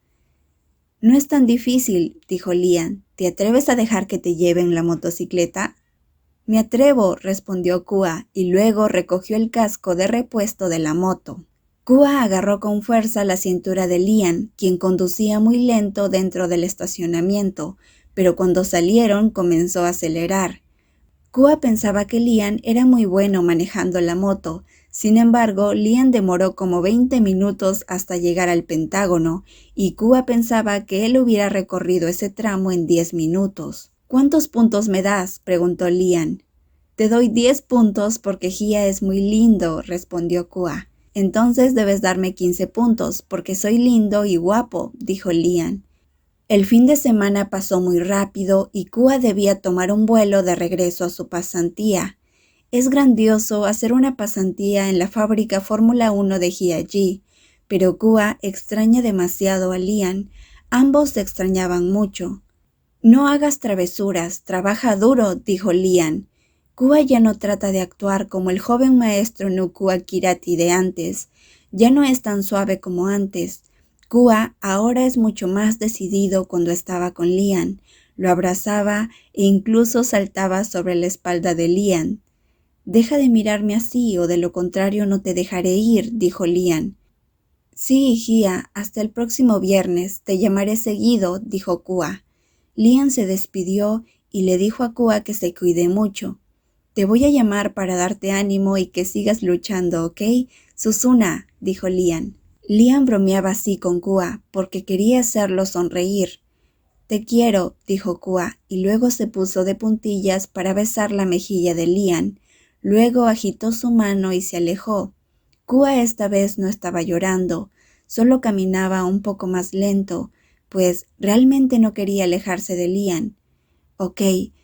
«No es tan difícil», dijo Lian. «¿Te atreves a dejar que te lleven la motocicleta?» «Me atrevo», respondió Kua, y luego recogió el casco de repuesto de la moto. Kua agarró con fuerza la cintura de Lian, quien conducía muy lento dentro del estacionamiento, pero cuando salieron comenzó a acelerar. Kua pensaba que Lian era muy bueno manejando la moto. Sin embargo, Lian demoró como 20 minutos hasta llegar al Pentágono, y Kua pensaba que él hubiera recorrido ese tramo en 10 minutos. «¿Cuántos puntos me das?», preguntó Lian. «Te doy 10 puntos porque Gia es muy lindo», respondió Kua. «Entonces debes darme 15 puntos porque soy lindo y guapo», dijo Lian. El fin de semana pasó muy rápido y Kua debía tomar un vuelo de regreso a su pasantía. Es grandioso hacer una pasantía en la fábrica Fórmula 1 de Jiayi, pero Kua extraña demasiado a Lian. Ambos se extrañaban mucho. «No hagas travesuras, trabaja duro», dijo Lian. Kua ya no trata de actuar como el joven maestro Nukua Kirati de antes. Ya no es tan suave como antes. Kua ahora es mucho más decidido cuando estaba con Lian. Lo abrazaba e incluso saltaba sobre la espalda de Lian. «Deja de mirarme así o de lo contrario no te dejaré ir», dijo Lian. «Sí, Gia, hasta el próximo viernes. Te llamaré seguido», dijo Kua. Lian se despidió y le dijo a Kua que se cuide mucho. «Te voy a llamar para darte ánimo y que sigas luchando, ¿ok? Susuna», dijo Lian. Lian bromeaba así con Kua porque quería hacerlo sonreír. «Te quiero», dijo Kua, y luego se puso de puntillas para besar la mejilla de Lian. Luego agitó su mano y se alejó. Kua esta vez no estaba llorando, solo caminaba un poco más lento, pues realmente no quería alejarse de Lian. «Ok,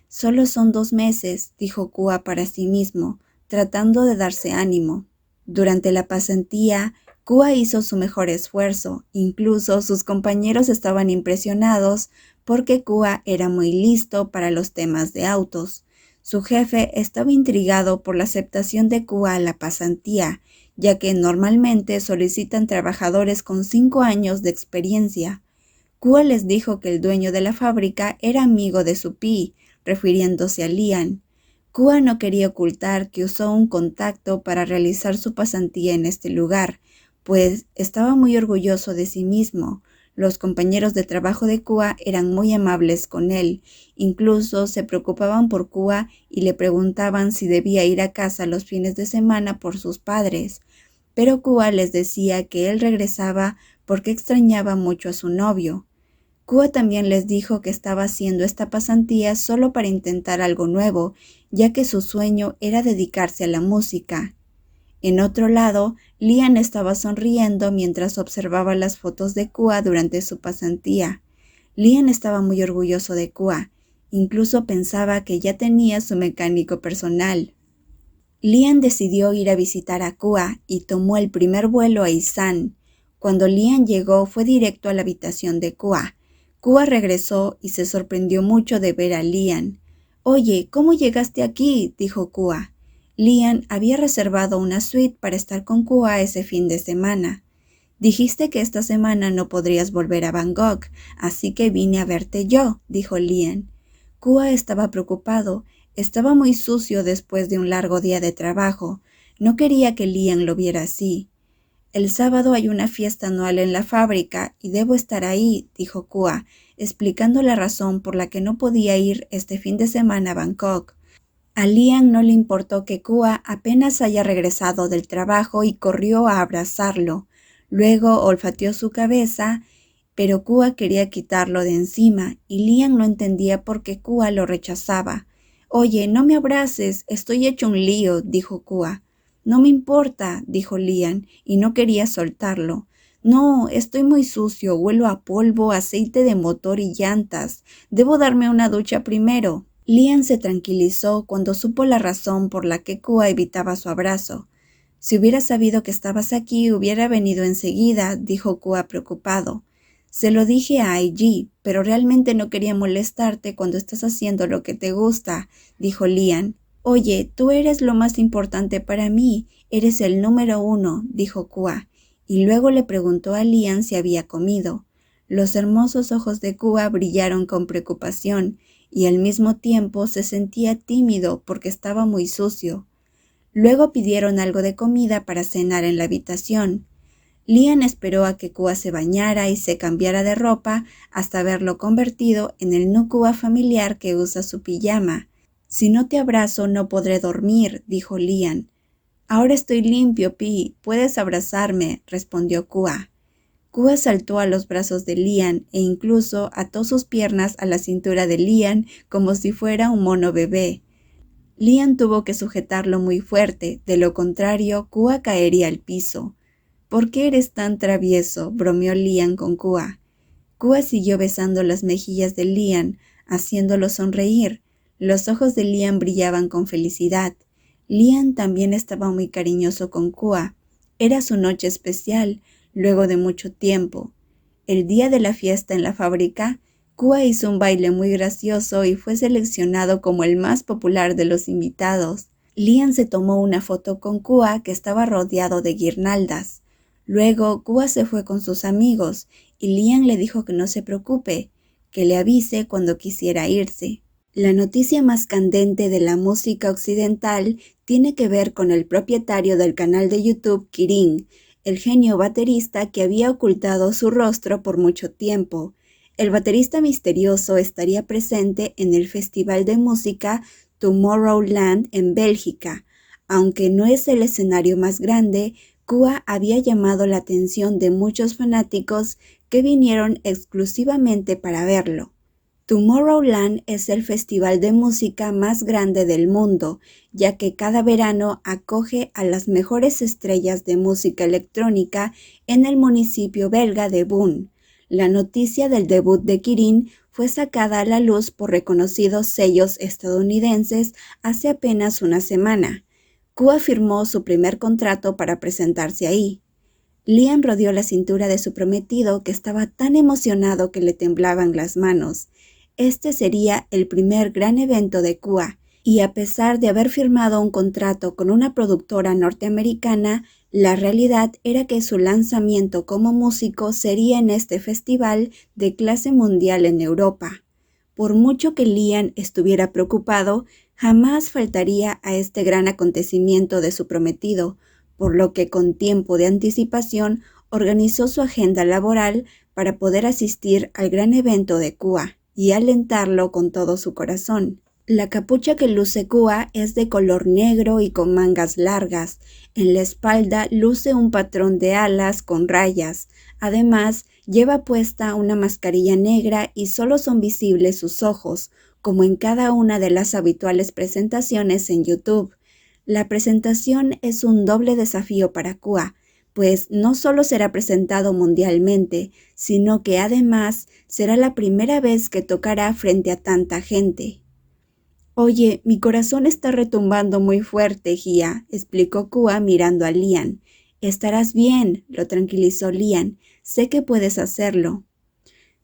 solo son 2 meses», dijo Kua para sí mismo, tratando de darse ánimo. Durante la pasantía, Kua hizo su mejor esfuerzo. Incluso sus compañeros estaban impresionados porque Kua era muy listo para los temas de autos. Su jefe estaba intrigado por la aceptación de Kua a la pasantía, ya que normalmente solicitan trabajadores con 5 años de experiencia. Kua les dijo que el dueño de la fábrica era amigo de Supi, refiriéndose a Lian. Kua no quería ocultar que usó un contacto para realizar su pasantía en este lugar, pues estaba muy orgulloso de sí mismo. Los compañeros de trabajo de Kua eran muy amables con él, incluso se preocupaban por Kua y le preguntaban si debía ir a casa los fines de semana por sus padres. Pero Kua les decía que él regresaba porque extrañaba mucho a su novio. Kua también les dijo que estaba haciendo esta pasantía solo para intentar algo nuevo, ya que su sueño era dedicarse a la música. En otro lado, Lian estaba sonriendo mientras observaba las fotos de Kua durante su pasantía. Lian estaba muy orgulloso de Kua, incluso pensaba que ya tenía su mecánico personal. Lian decidió ir a visitar a Kua y tomó el primer vuelo a Isan. Cuando Lian llegó, fue directo a la habitación de Kua. Kua regresó y se sorprendió mucho de ver a Lian. «Oye, ¿cómo llegaste aquí?», dijo Kua. Lian había reservado una suite para estar con Kua ese fin de semana. «Dijiste que esta semana no podrías volver a Bangkok, así que vine a verte yo», dijo Lian. Kua estaba preocupado. Estaba muy sucio después de un largo día de trabajo. No quería que Lian lo viera así. «El sábado hay una fiesta anual en la fábrica y debo estar ahí», dijo Kua, explicando la razón por la que no podía ir este fin de semana a Bangkok. A Lian no le importó que Kua apenas haya regresado del trabajo y corrió a abrazarlo. Luego olfateó su cabeza, pero Kua quería quitarlo de encima y Lian no entendía por qué Kua lo rechazaba. «Oye, no me abraces, estoy hecho un lío», dijo Kua. «No me importa», dijo Lian, y no quería soltarlo. «No, estoy muy sucio, huelo a polvo, aceite de motor y llantas. Debo darme una ducha primero». Lian se tranquilizó cuando supo la razón por la que Kua evitaba su abrazo. «Si hubiera sabido que estabas aquí, hubiera venido enseguida», dijo Kua preocupado. «Se lo dije a Aiji, pero realmente no quería molestarte cuando estás haciendo lo que te gusta», dijo Lian. «Oye, tú eres lo más importante para mí, eres el número 1», dijo Kua, y luego le preguntó a Lian si había comido. Los hermosos ojos de Kua brillaron con preocupación, y al mismo tiempo se sentía tímido porque estaba muy sucio. Luego pidieron algo de comida para cenar en la habitación. Lian esperó a que Kua se bañara y se cambiara de ropa hasta verlo convertido en el Kua familiar que usa su pijama. «Si no te abrazo no podré dormir», dijo Lian. «Ahora estoy limpio, Pi, puedes abrazarme», respondió Kua. Kua saltó a los brazos de Lian e incluso ató sus piernas a la cintura de Lian como si fuera un mono bebé. Lian tuvo que sujetarlo muy fuerte, de lo contrario Kua caería al piso. «¿Por qué eres tan travieso?», bromeó Lian con Kua. Kua siguió besando las mejillas de Lian, haciéndolo sonreír. Los ojos de Lian brillaban con felicidad. Lian también estaba muy cariñoso con Kua. Era su noche especial, luego de mucho tiempo. El día de la fiesta en la fábrica, Kua hizo un baile muy gracioso y fue seleccionado como el más popular de los invitados. Lian se tomó una foto con Kua que estaba rodeado de guirnaldas. Luego Kua se fue con sus amigos y Lian le dijo que no se preocupe, que le avise cuando quisiera irse. La noticia más candente de la música occidental tiene que ver con el propietario del canal de YouTube Kirin, el genio baterista que había ocultado su rostro por mucho tiempo. El baterista misterioso estaría presente en el festival de música Tomorrowland en Bélgica. Aunque no es el escenario más grande, Kua había llamado la atención de muchos fanáticos que vinieron exclusivamente para verlo. Tomorrowland es el festival de música más grande del mundo, ya que cada verano acoge a las mejores estrellas de música electrónica en el municipio belga de Boon. La noticia del debut de Kirin fue sacada a la luz por reconocidos sellos estadounidenses hace apenas una semana. Kua firmó su primer contrato para presentarse ahí. Lian rodeó la cintura de su prometido, que estaba tan emocionado que le temblaban las manos. Este sería el primer gran evento de Kua, y a pesar de haber firmado un contrato con una productora norteamericana, la realidad era que su lanzamiento como músico sería en este festival de clase mundial en Europa. Por mucho que Lian estuviera preocupado, jamás faltaría a este gran acontecimiento de su prometido, por lo que con tiempo de anticipación organizó su agenda laboral para poder asistir al gran evento de Kua y alentarlo con todo su corazón. La capucha que luce Kua es de color negro y con mangas largas. En la espalda luce un patrón de alas con rayas. Además, lleva puesta una mascarilla negra y solo son visibles sus ojos, como en cada una de las habituales presentaciones en YouTube. La presentación es un doble desafío para Kua, pues no solo será presentado mundialmente, sino que además será la primera vez que tocará frente a tanta gente. «Oye, mi corazón está retumbando muy fuerte, Gia», explicó Kua mirando a Lian. «Estarás bien», lo tranquilizó Lian. «Sé que puedes hacerlo».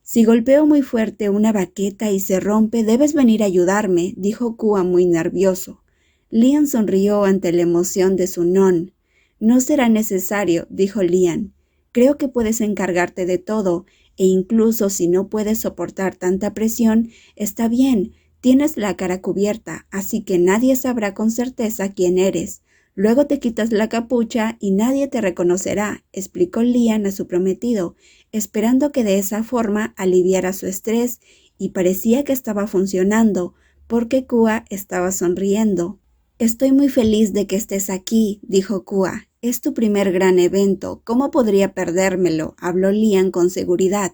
«Si golpeo muy fuerte una baqueta y se rompe, debes venir a ayudarme», dijo Kua muy nervioso. Lian sonrió ante la emoción de su non. «No será necesario», dijo Lian. «Creo que puedes encargarte de todo, e incluso si no puedes soportar tanta presión, está bien, tienes la cara cubierta, así que nadie sabrá con certeza quién eres. Luego te quitas la capucha y nadie te reconocerá», explicó Lian a su prometido, esperando que de esa forma aliviara su estrés, y parecía que estaba funcionando, porque Kua estaba sonriendo. «Estoy muy feliz de que estés aquí», dijo Kua. «Es tu primer gran evento. ¿Cómo podría perdérmelo?», habló Lian con seguridad.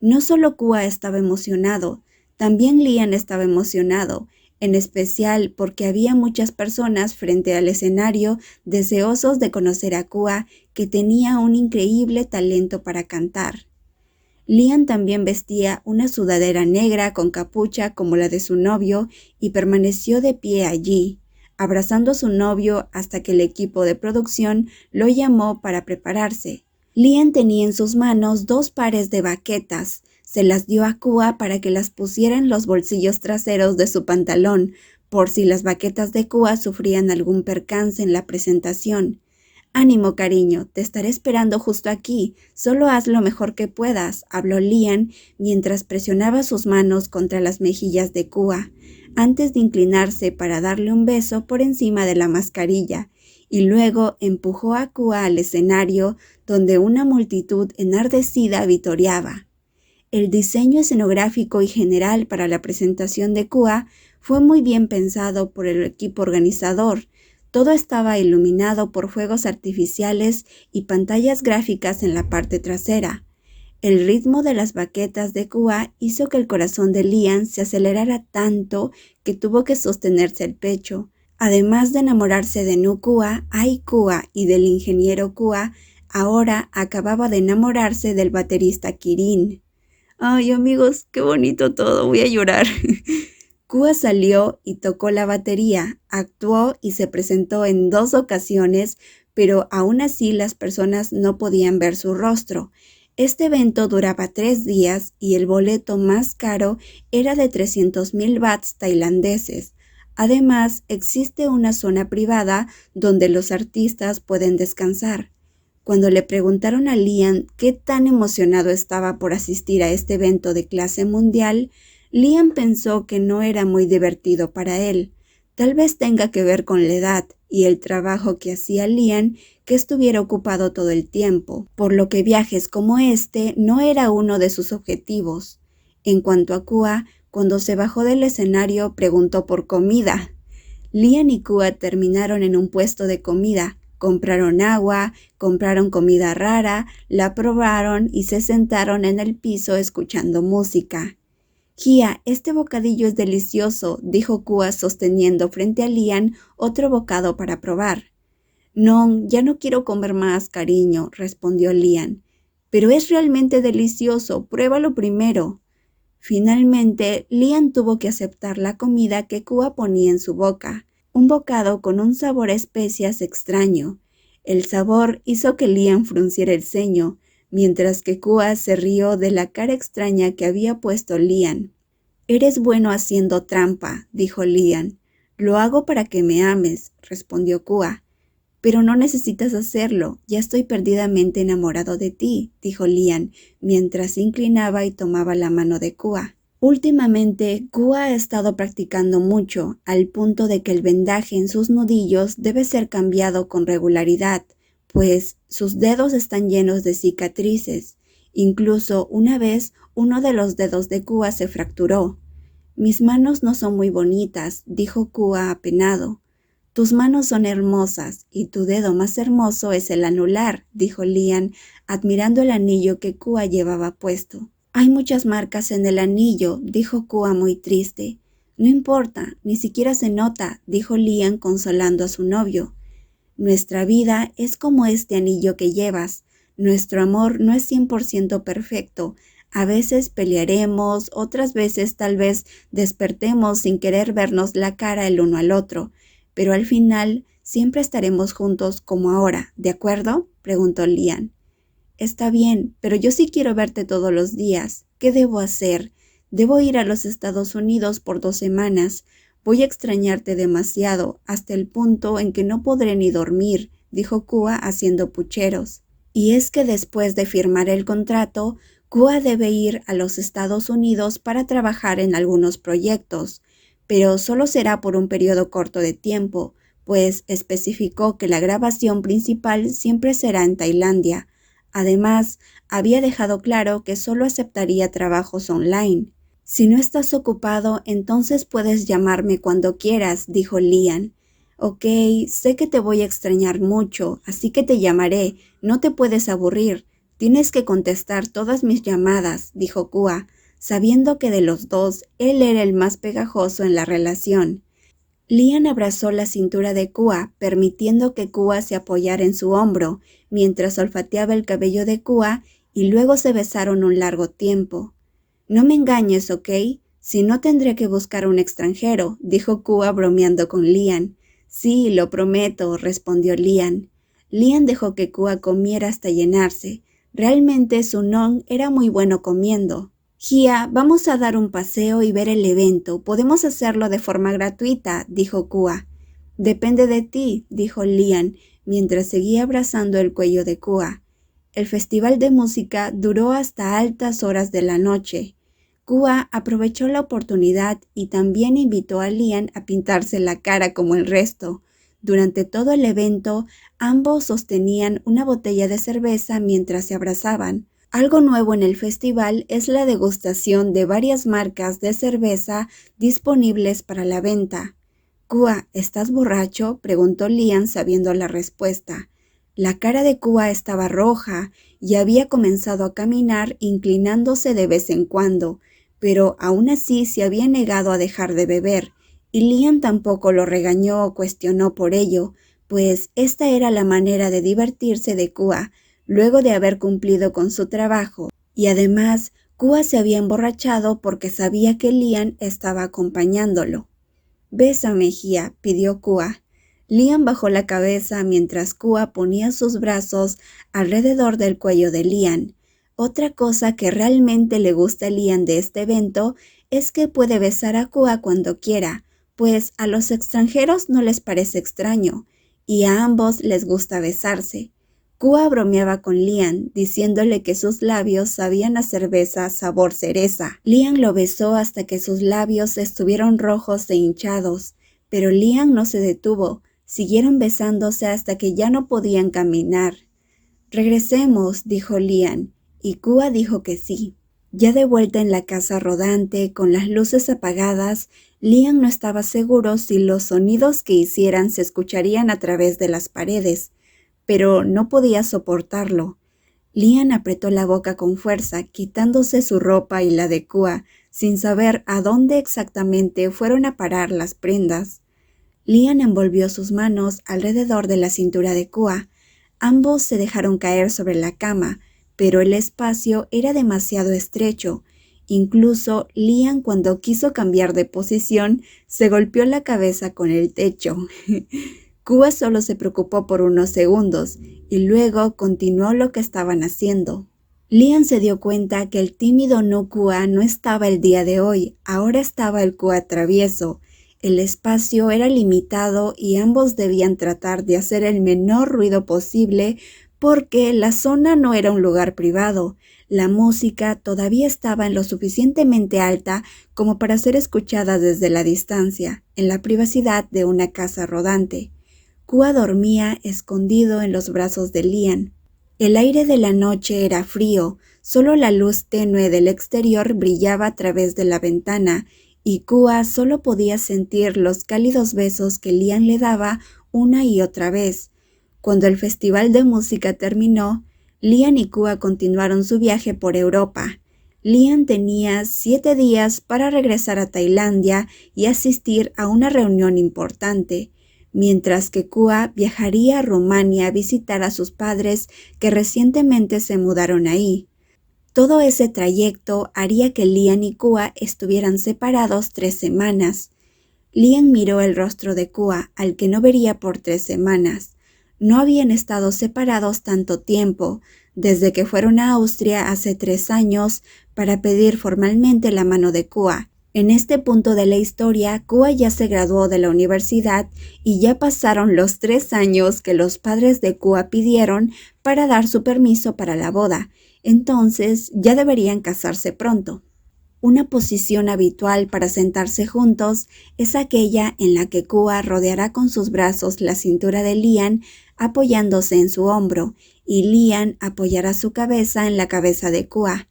No solo Kua estaba emocionado, también Lian estaba emocionado, en especial porque había muchas personas frente al escenario deseosos de conocer a Kua, que tenía un increíble talento para cantar. Lian también vestía una sudadera negra con capucha como la de su novio y permaneció de pie allí, abrazando a su novio hasta que el equipo de producción lo llamó para prepararse. Lian tenía en sus manos 2 pares de baquetas. Se las dio a Kua para que las pusiera en los bolsillos traseros de su pantalón, por si las baquetas de Kua sufrían algún percance en la presentación. «Ánimo, cariño, te estaré esperando justo aquí. Solo haz lo mejor que puedas», habló Lian mientras presionaba sus manos contra las mejillas de Kua, antes de inclinarse para darle un beso por encima de la mascarilla, y luego empujó a Kua al escenario, donde una multitud enardecida vitoreaba. El diseño escenográfico y general para la presentación de Kua fue muy bien pensado por el equipo organizador. Todo estaba iluminado por fuegos artificiales y pantallas gráficas en la parte trasera. El ritmo de las baquetas de Kua hizo que el corazón de Lian se acelerara tanto que tuvo que sostenerse el pecho. Además de enamorarse de Nu Kua, Ai Kua y del ingeniero Kua, ahora acababa de enamorarse del baterista Kirin. Ay, amigos, qué bonito todo, voy a llorar. Kua salió y tocó la batería, actuó y se presentó en 2 ocasiones, pero aún así las personas no podían ver su rostro. Este evento duraba 3 días y el boleto más caro era de 300,000 bahts tailandeses. Además, existe una zona privada donde los artistas pueden descansar. Cuando le preguntaron a Lian qué tan emocionado estaba por asistir a este evento de clase mundial, Lian pensó que no era muy divertido para él. Tal vez tenga que ver con la edad y el trabajo que hacía Lian, que estuviera ocupado todo el tiempo, por lo que viajes como este no era uno de sus objetivos. En cuanto a Kua, cuando se bajó del escenario preguntó por comida. Lian y Kua terminaron en un puesto de comida. Compraron agua, compraron comida rara, la probaron y se sentaron en el piso escuchando música. «Gia, este bocadillo es delicioso», dijo Kua sosteniendo frente a Lian otro bocado para probar. «No, ya no quiero comer más, cariño», respondió Lian. «Pero es realmente delicioso, pruébalo primero». Finalmente, Lian tuvo que aceptar la comida que Kua ponía en su boca, un bocado con un sabor a especias extraño. El sabor hizo que Lian frunciera el ceño, mientras que Kua se rió de la cara extraña que había puesto Lian. «Eres bueno haciendo trampa», dijo Lian. «Lo hago para que me ames», respondió Kua. «Pero no necesitas hacerlo, ya estoy perdidamente enamorado de ti», dijo Lian, mientras se inclinaba y tomaba la mano de Kua. Últimamente, Kua ha estado practicando mucho, al punto de que el vendaje en sus nudillos debe ser cambiado con regularidad, pues sus dedos están llenos de cicatrices. Incluso una vez, uno de los dedos de Kua se fracturó. «Mis manos no son muy bonitas», dijo Kua apenado. «Tus manos son hermosas y tu dedo más hermoso es el anular», dijo Lian, admirando el anillo que Kua llevaba puesto. «Hay muchas marcas en el anillo», dijo Kua muy triste. «No importa, ni siquiera se nota», dijo Lian consolando a su novio. «Nuestra vida es como este anillo que llevas. Nuestro amor no es 100% perfecto. A veces pelearemos, otras veces tal vez despertemos sin querer vernos la cara el uno al otro. Pero al final siempre estaremos juntos como ahora, ¿de acuerdo?», preguntó Lian. «Está bien, pero yo sí quiero verte todos los días. ¿Qué debo hacer? Debo ir a los Estados Unidos por 2 semanas. Voy a extrañarte demasiado, hasta el punto en que no podré ni dormir», dijo Kua haciendo pucheros. Y es que después de firmar el contrato, Kua debe ir a los Estados Unidos para trabajar en algunos proyectos, pero solo será por un periodo corto de tiempo, pues especificó que la grabación principal siempre será en Tailandia. Además, había dejado claro que solo aceptaría trabajos online. «Si no estás ocupado, entonces puedes llamarme cuando quieras», dijo Lian. «Ok, sé que te voy a extrañar mucho, así que te llamaré, no te puedes aburrir. Tienes que contestar todas mis llamadas, dijo Kua, sabiendo que de los dos él era el más pegajoso en la relación. Lian abrazó la cintura de Kua, permitiendo que Kua se apoyara en su hombro, mientras olfateaba el cabello de Kua y luego se besaron un largo tiempo. No me engañes, ¿ok? Si no tendré que buscar un extranjero, dijo Kua bromeando con Lian. Sí, lo prometo, respondió Lian. Lian dejó que Kua comiera hasta llenarse. Realmente Sunong era muy bueno comiendo. Gia, vamos a dar un paseo y ver el evento. Podemos hacerlo de forma gratuita, dijo Kua. Depende de ti, dijo Lian, mientras seguía abrazando el cuello de Kua. El festival de música duró hasta altas horas de la noche. Kua aprovechó la oportunidad y también invitó a Lian a pintarse la cara como el resto. Durante todo el evento, ambos sostenían una botella de cerveza mientras se abrazaban. Algo nuevo en el festival es la degustación de varias marcas de cerveza disponibles para la venta. Kua, ¿estás borracho?, preguntó Lian sabiendo la respuesta. La cara de Kua estaba roja y había comenzado a caminar inclinándose de vez en cuando, pero aún así se había negado a dejar de beber, y Lian tampoco lo regañó o cuestionó por ello, pues esta era la manera de divertirse de Kua, luego de haber cumplido con su trabajo, y además Kua se había emborrachado porque sabía que Lian estaba acompañándolo. «Bésame, Gia», pidió Kua. Lian bajó la cabeza mientras Kua ponía sus brazos alrededor del cuello de Lian. Otra cosa que realmente le gusta a Lian de este evento es que puede besar a Kua cuando quiera, pues a los extranjeros no les parece extraño, y a ambos les gusta besarse. Kua bromeaba con Lian, diciéndole que sus labios sabían a cerveza sabor cereza. Lian lo besó hasta que sus labios estuvieron rojos e hinchados, pero Lian no se detuvo. Siguieron besándose hasta que ya no podían caminar. «Regresemos», dijo Lian, y Kua dijo que sí. Ya de vuelta en la casa rodante, con las luces apagadas, Lian no estaba seguro si los sonidos que hicieran se escucharían a través de las paredes, pero no podía soportarlo. Lian apretó la boca con fuerza, quitándose su ropa y la de Kua, sin saber a dónde exactamente fueron a parar las prendas. Lian envolvió sus manos alrededor de la cintura de Kua. Ambos se dejaron caer sobre la cama, pero el espacio era demasiado estrecho. Incluso Lian, cuando quiso cambiar de posición, se golpeó la cabeza con el techo. Kua solo se preocupó por unos segundos y luego continuó lo que estaban haciendo. Lian se dio cuenta que el tímido no Kua no estaba el día de hoy, ahora estaba el Kua travieso. El espacio era limitado y ambos debían tratar de hacer el menor ruido posible porque la zona no era un lugar privado. La música todavía estaba en lo suficientemente alta como para ser escuchada desde la distancia, en la privacidad de una casa rodante. Kua dormía escondido en los brazos de Lian. El aire de la noche era frío, solo la luz tenue del exterior brillaba a través de la ventana, y Kua solo podía sentir los cálidos besos que Lian le daba una y otra vez. Cuando el festival de música terminó, Lian y Kua continuaron su viaje por Europa. Lian tenía 7 días para regresar a Tailandia y asistir a una reunión importante, mientras que Kua viajaría a Rumania a visitar a sus padres que recientemente se mudaron ahí. Todo ese trayecto haría que Lian y Kua estuvieran separados 3 semanas. Lian miró el rostro de Kua, al que no vería por 3 semanas. No habían estado separados tanto tiempo, desde que fueron a Austria hace 3 años para pedir formalmente la mano de Kua. En este punto de la historia, Kua ya se graduó de la universidad y ya pasaron los 3 años que los padres de Kua pidieron para dar su permiso para la boda. Entonces, ya deberían casarse pronto. Una posición habitual para sentarse juntos es aquella en la que Kua rodeará con sus brazos la cintura de Lian apoyándose en su hombro y Lian apoyará su cabeza en la cabeza de Kua.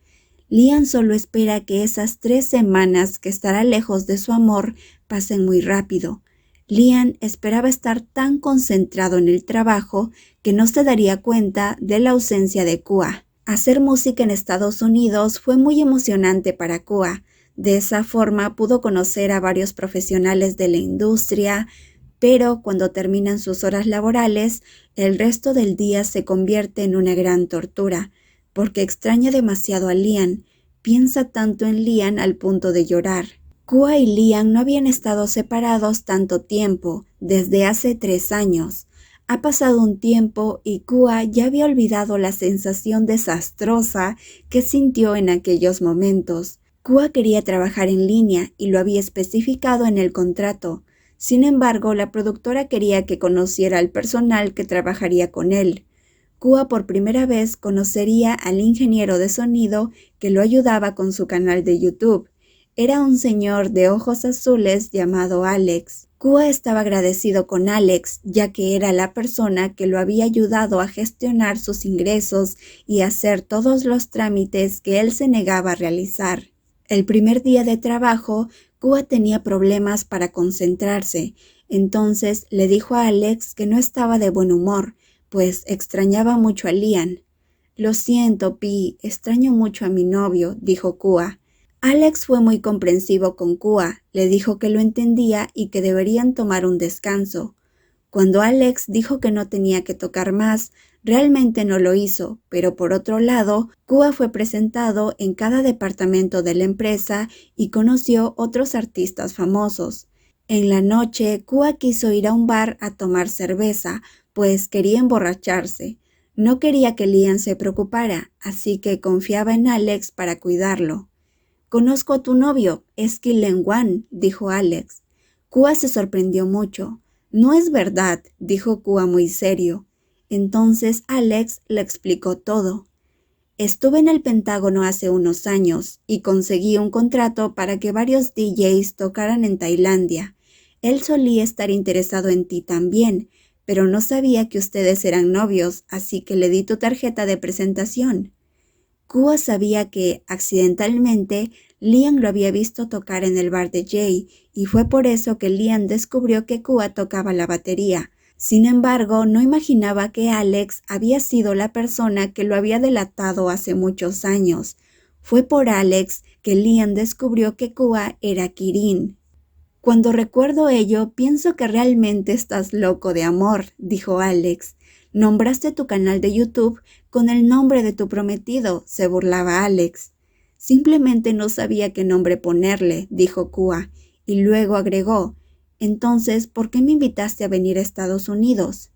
Lian solo espera que esas 3 semanas que estará lejos de su amor pasen muy rápido. Lian esperaba estar tan concentrado en el trabajo que no se daría cuenta de la ausencia de Kua. Hacer música en Estados Unidos fue muy emocionante para Kua. De esa forma pudo conocer a varios profesionales de la industria, pero cuando terminan sus horas laborales, el resto del día se convierte en una gran tortura, porque extraña demasiado a Liam, piensa tanto en Liam al punto de llorar. Kua y Liam no habían estado separados tanto tiempo, desde hace 3 años. Ha pasado un tiempo y Kua ya había olvidado la sensación desastrosa que sintió en aquellos momentos. Kua quería trabajar en línea y lo había especificado en el contrato. Sin embargo, la productora quería que conociera al personal que trabajaría con él. Kua por primera vez conocería al ingeniero de sonido que lo ayudaba con su canal de YouTube. Era un señor de ojos azules llamado Alex. Kua estaba agradecido con Alex, ya que era la persona que lo había ayudado a gestionar sus ingresos y hacer todos los trámites que él se negaba a realizar. El primer día de trabajo, Kua tenía problemas para concentrarse, entonces le dijo a Alex que no estaba de buen humor, pues extrañaba mucho a Liam. «Lo siento, Pi, extraño mucho a mi novio», dijo Kua. Alex fue muy comprensivo con Kua, le dijo que lo entendía y que deberían tomar un descanso. Cuando Alex dijo que no tenía que tocar más, realmente no lo hizo, pero por otro lado, Kua fue presentado en cada departamento de la empresa y conoció otros artistas famosos. En la noche, Kua quiso ir a un bar a tomar cerveza, pues quería emborracharse. No quería que Liam se preocupara, así que confiaba en Alex para cuidarlo. «Conozco a tu novio, es Kylen Wan», dijo Alex. Kua se sorprendió mucho. «No es verdad», dijo Kua muy serio. Entonces Alex le explicó todo. «Estuve en el Pentágono hace unos años y conseguí un contrato para que varios DJs tocaran en Tailandia. Él solía estar interesado en ti también, pero no sabía que ustedes eran novios, así que le di tu tarjeta de presentación». Kua sabía que, accidentalmente, Liam lo había visto tocar en el bar de Jay, y fue por eso que Liam descubrió que Kua tocaba la batería. Sin embargo, no imaginaba que Alex había sido la persona que lo había delatado hace muchos años. Fue por Alex que Liam descubrió que Kua era Kirin. «Cuando recuerdo ello, pienso que realmente estás loco de amor», dijo Alex. «Nombraste tu canal de YouTube con el nombre de tu prometido», se burlaba Alex. «Simplemente no sabía qué nombre ponerle», dijo Kua, y luego agregó, «Entonces, ¿por qué me invitaste a venir a Estados Unidos?»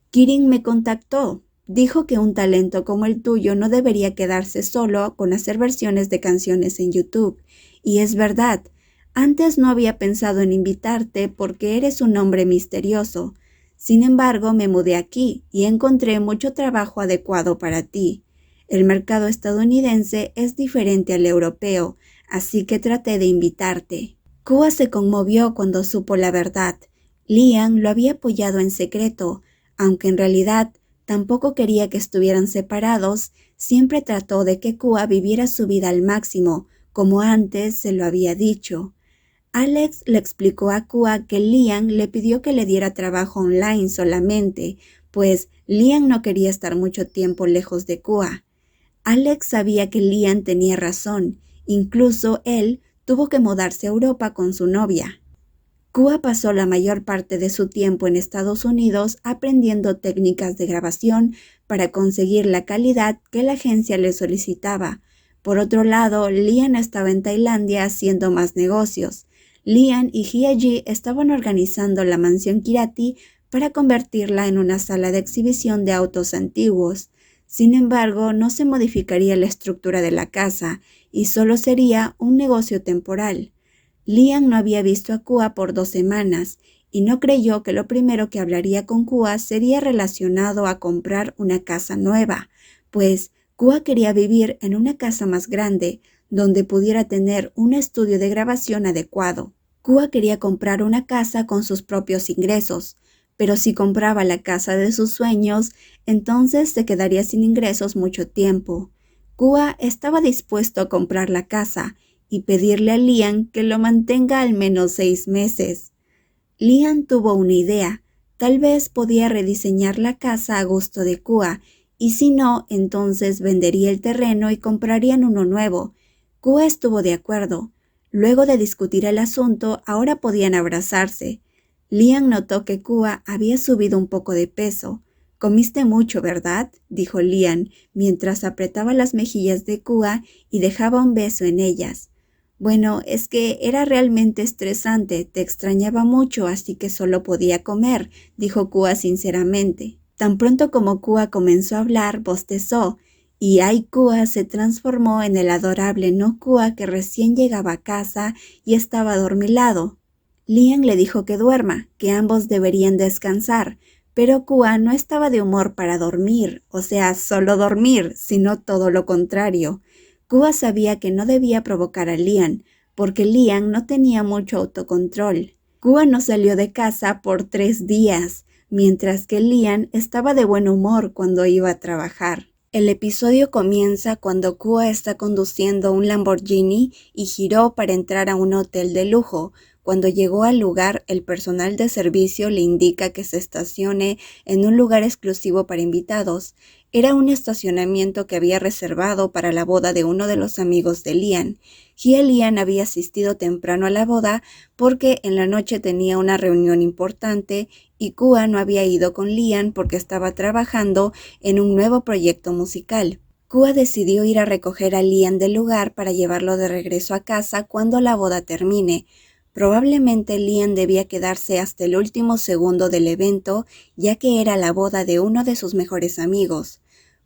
«Kirin me contactó. Dijo que un talento como el tuyo no debería quedarse solo con hacer versiones de canciones en YouTube. Y es verdad. Antes no había pensado en invitarte porque eres un hombre misterioso. Sin embargo, me mudé aquí y encontré mucho trabajo adecuado para ti. El mercado estadounidense es diferente al europeo, así que traté de invitarte». Kua se conmovió cuando supo la verdad. Liam lo había apoyado en secreto, aunque en realidad tampoco quería que estuvieran separados. Siempre trató de que Kua viviera su vida al máximo, como antes se lo había dicho. Alex le explicó a Kua que Liam le pidió que le diera trabajo online solamente, pues Liam no quería estar mucho tiempo lejos de Kua. Alex sabía que Liam tenía razón, incluso él tuvo que mudarse a Europa con su novia. Kua pasó la mayor parte de su tiempo en Estados Unidos aprendiendo técnicas de grabación para conseguir la calidad que la agencia le solicitaba. Por otro lado, Liam estaba en Tailandia haciendo más negocios. Liam y Hye-ji estaban organizando la mansión Kirati para convertirla en una sala de exhibición de autos antiguos. Sin embargo, no se modificaría la estructura de la casa y solo sería un negocio temporal. Liam no había visto a Kua por 2 semanas y no creyó que lo primero que hablaría con Kua sería relacionado a comprar una casa nueva, pues Kua quería vivir en una casa más grande, donde pudiera tener un estudio de grabación adecuado. Kua quería comprar una casa con sus propios ingresos, pero si compraba la casa de sus sueños, entonces se quedaría sin ingresos mucho tiempo. Kua estaba dispuesto a comprar la casa y pedirle a Liam que lo mantenga al menos 6 meses. Liam tuvo una idea. Tal vez podía rediseñar la casa a gusto de Kua y si no, entonces vendería el terreno y comprarían uno nuevo. Kua estuvo de acuerdo. Luego de discutir el asunto, ahora podían abrazarse. Lian notó que Kua había subido un poco de peso. «Comiste mucho, ¿verdad?», dijo Lian, mientras apretaba las mejillas de Kua y dejaba un beso en ellas. «Bueno, es que era realmente estresante, te extrañaba mucho, así que solo podía comer», dijo Kua sinceramente. Tan pronto como Kua comenzó a hablar, bostezó, y Ai Kua se transformó en el adorable No Kua que recién llegaba a casa y estaba adormilado. Lian le dijo que duerma, que ambos deberían descansar, pero Kua no estaba de humor para dormir, o sea, solo dormir, sino todo lo contrario. Kua sabía que no debía provocar a Lian, porque Lian no tenía mucho autocontrol. Kua no salió de casa por 3 días, mientras que Lian estaba de buen humor cuando iba a trabajar. El episodio comienza cuando Kua está conduciendo un Lamborghini y giró para entrar a un hotel de lujo. Cuando llegó al lugar, el personal de servicio le indica que se estacione en un lugar exclusivo para invitados. Era un estacionamiento que había reservado para la boda de uno de los amigos de Lian. Lian había asistido temprano a la boda porque en la noche tenía una reunión importante y Kua no había ido con Lian porque estaba trabajando en un nuevo proyecto musical. Kua decidió ir a recoger a Lian del lugar para llevarlo de regreso a casa cuando la boda termine. Probablemente Lian debía quedarse hasta el último segundo del evento, ya que era la boda de uno de sus mejores amigos.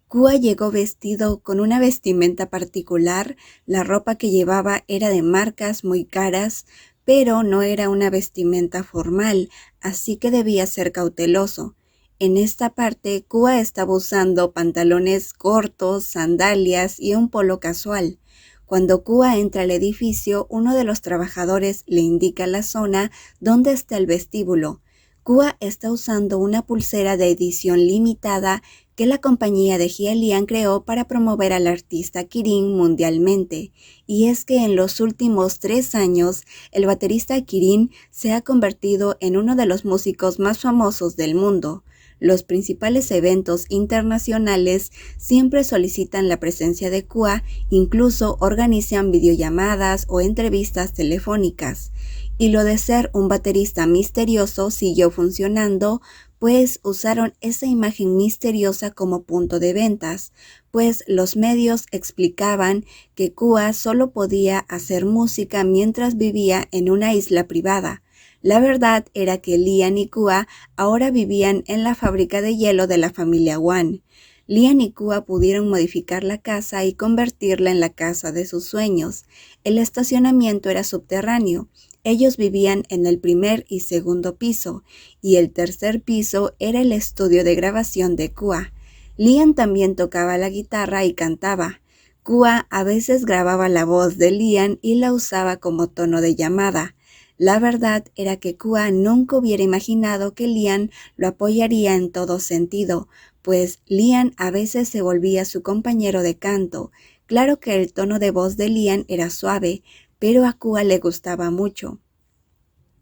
Kua llegó vestido con una vestimenta particular, la ropa que llevaba era de marcas muy caras, pero no era una vestimenta formal, así que debía ser cauteloso. En esta parte, Kua estaba usando pantalones cortos, sandalias y un polo casual. Cuando Kua entra al edificio, uno de los trabajadores le indica la zona donde está el vestíbulo. Kua está usando una pulsera de edición limitada que la compañía de Lian creó para promover al artista Kirin mundialmente. Y es que en los últimos 3 años, el baterista Kirin se ha convertido en uno de los músicos más famosos del mundo. Los principales eventos internacionales siempre solicitan la presencia de Kua, incluso organizan videollamadas o entrevistas telefónicas. Y lo de ser un baterista misterioso siguió funcionando, pues usaron esa imagen misteriosa como punto de ventas, pues los medios explicaban que Kua solo podía hacer música mientras vivía en una isla privada. La verdad era que Lian y Kua ahora vivían en la fábrica de hielo de la familia Wan. Lian y Kua pudieron modificar la casa y convertirla en la casa de sus sueños. El estacionamiento era subterráneo. Ellos vivían en el primer y segundo piso, y el tercer piso era el estudio de grabación de Kua. Lian también tocaba la guitarra y cantaba. Kua a veces grababa la voz de Lian y la usaba como tono de llamada. La verdad era que Kua nunca hubiera imaginado que Lian lo apoyaría en todo sentido, pues Lian a veces se volvía su compañero de canto. Claro que el tono de voz de Lian era suave, pero a Kua le gustaba mucho.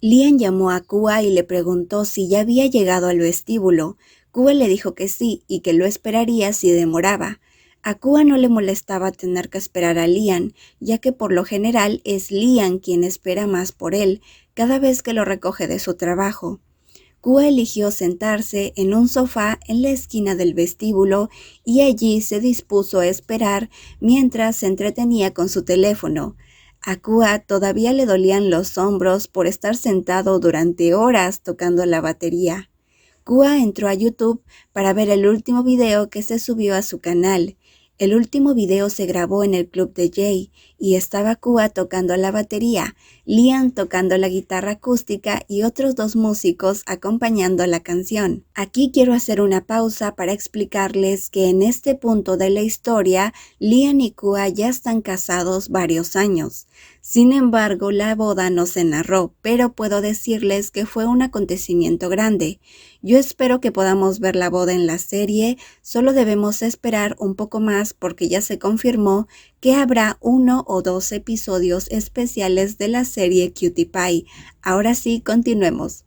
Lian llamó a Kua y le preguntó si ya había llegado al vestíbulo. Kua le dijo que sí y que lo esperaría si demoraba. A Kua no le molestaba tener que esperar a Lian, ya que por lo general es Lian quien espera más por él cada vez que lo recoge de su trabajo. Kua eligió sentarse en un sofá en la esquina del vestíbulo y allí se dispuso a esperar mientras se entretenía con su teléfono. A Kua todavía le dolían los hombros por estar sentado durante horas tocando la batería. Kua entró a YouTube para ver el último video que se subió a su canal. El último video se grabó en el club de Jay y estaba Kua tocando la batería, Lian tocando la guitarra acústica y otros 2 músicos acompañando la canción. Aquí quiero hacer una pausa para explicarles que en este punto de la historia, Lian y Kua ya están casados varios años. Sin embargo, la boda no se narró, pero puedo decirles que fue un acontecimiento grande. Yo espero que podamos ver la boda en la serie, solo debemos esperar un poco más porque ya se confirmó que habrá 1 o 2 episodios especiales de la serie Cutie Pie. Ahora sí, continuemos.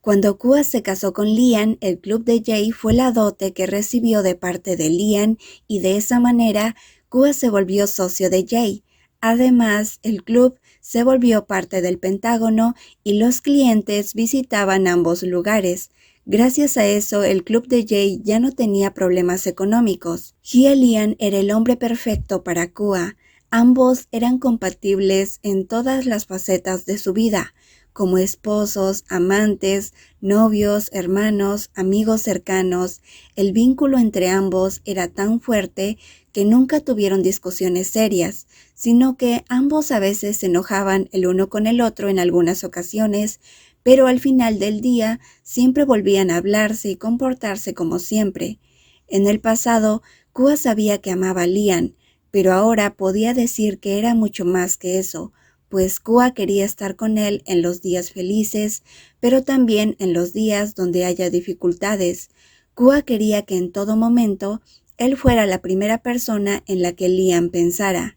Cuando Kua se casó con Lian, el club de Jae fue la dote que recibió de parte de Lian y de esa manera Kua se volvió socio de Jae. Además, el club se volvió parte del Pentágono y los clientes visitaban ambos lugares. Gracias a eso, el club de Jae ya no tenía problemas económicos. Hye Lian era el hombre perfecto para Kua. Ambos eran compatibles en todas las facetas de su vida, como esposos, amantes, novios, hermanos, amigos cercanos. El vínculo entre ambos era tan fuerte que nunca tuvieron discusiones serias, sino que ambos a veces se enojaban el uno con el otro en algunas ocasiones, pero al final del día siempre volvían a hablarse y comportarse como siempre. En el pasado, Kua sabía que amaba a Lian, pero ahora podía decir que era mucho más que eso, pues Kua quería estar con él en los días felices, pero también en los días donde haya dificultades. Kua quería que en todo momento él fuera la primera persona en la que Lian pensara.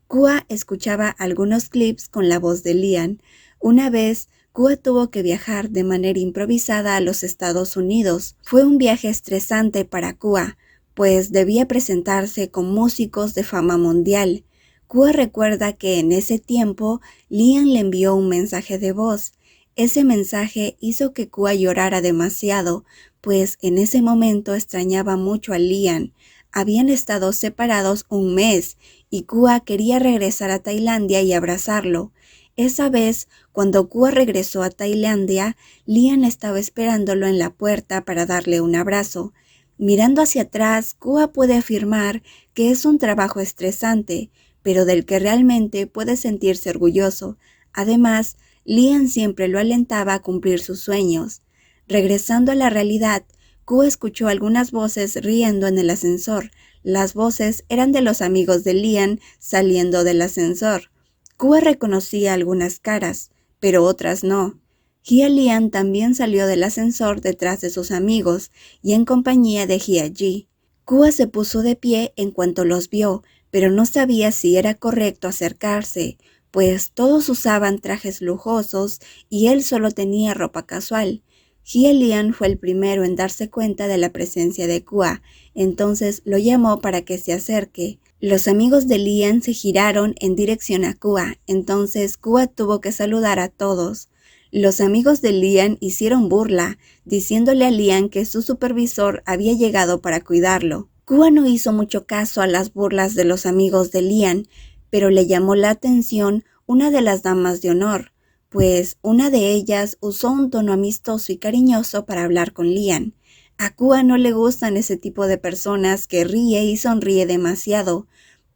Kua escuchaba algunos clips con la voz de Lian. Una vez, Kua tuvo que viajar de manera improvisada a los Estados Unidos. Fue un viaje estresante para Kua, pues debía presentarse con músicos de fama mundial. Kua recuerda que en ese tiempo Lian le envió un mensaje de voz. Ese mensaje hizo que Kua llorara demasiado, pues en ese momento extrañaba mucho a Lian. Habían estado separados un mes y Kua quería regresar a Tailandia y abrazarlo. Esa vez, cuando Kua regresó a Tailandia, Lian estaba esperándolo en la puerta para darle un abrazo. Mirando hacia atrás, Kua puede afirmar que es un trabajo estresante, pero del que realmente puede sentirse orgulloso. Además, Lian siempre lo alentaba a cumplir sus sueños. Regresando a la realidad, Kua escuchó algunas voces riendo en el ascensor. Las voces eran de los amigos de Lian saliendo del ascensor. Kua reconocía algunas caras, pero otras no. Hye Lian también salió del ascensor detrás de sus amigos y en compañía de Hye Ji. Kua se puso de pie en cuanto los vio, pero no sabía si era correcto acercarse, pues todos usaban trajes lujosos y él solo tenía ropa casual. Hye Lian fue el primero en darse cuenta de la presencia de Kua, entonces lo llamó para que se acerque. Los amigos de Lian se giraron en dirección a Kua, entonces Kua tuvo que saludar a todos. Los amigos de Lian hicieron burla, diciéndole a Lian que su supervisor había llegado para cuidarlo. Kua no hizo mucho caso a las burlas de los amigos de Lian, pero le llamó la atención una de las damas de honor, pues una de ellas usó un tono amistoso y cariñoso para hablar con Lian. A Kua no le gustan ese tipo de personas que ríe y sonríe demasiado,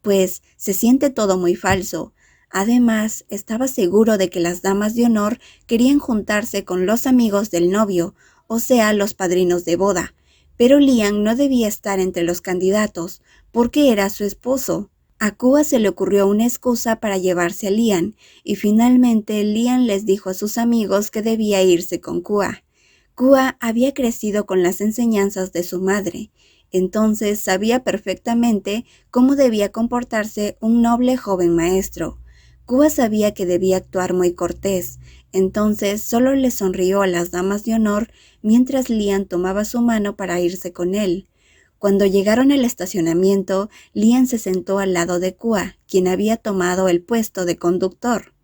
pues se siente todo muy falso. Además, estaba seguro de que las damas de honor querían juntarse con los amigos del novio, o sea, los padrinos de boda. Pero Lian no debía estar entre los candidatos, porque era su esposo. A Kua se le ocurrió una excusa para llevarse a Lian, y finalmente Lian les dijo a sus amigos que debía irse con Kua. Kua había crecido con las enseñanzas de su madre, entonces sabía perfectamente cómo debía comportarse un noble joven maestro. Kua sabía que debía actuar muy cortés, entonces solo le sonrió a las damas de honor mientras Lian tomaba su mano para irse con él. Cuando llegaron al estacionamiento, Lian se sentó al lado de Kua, quien había tomado el puesto de conductor.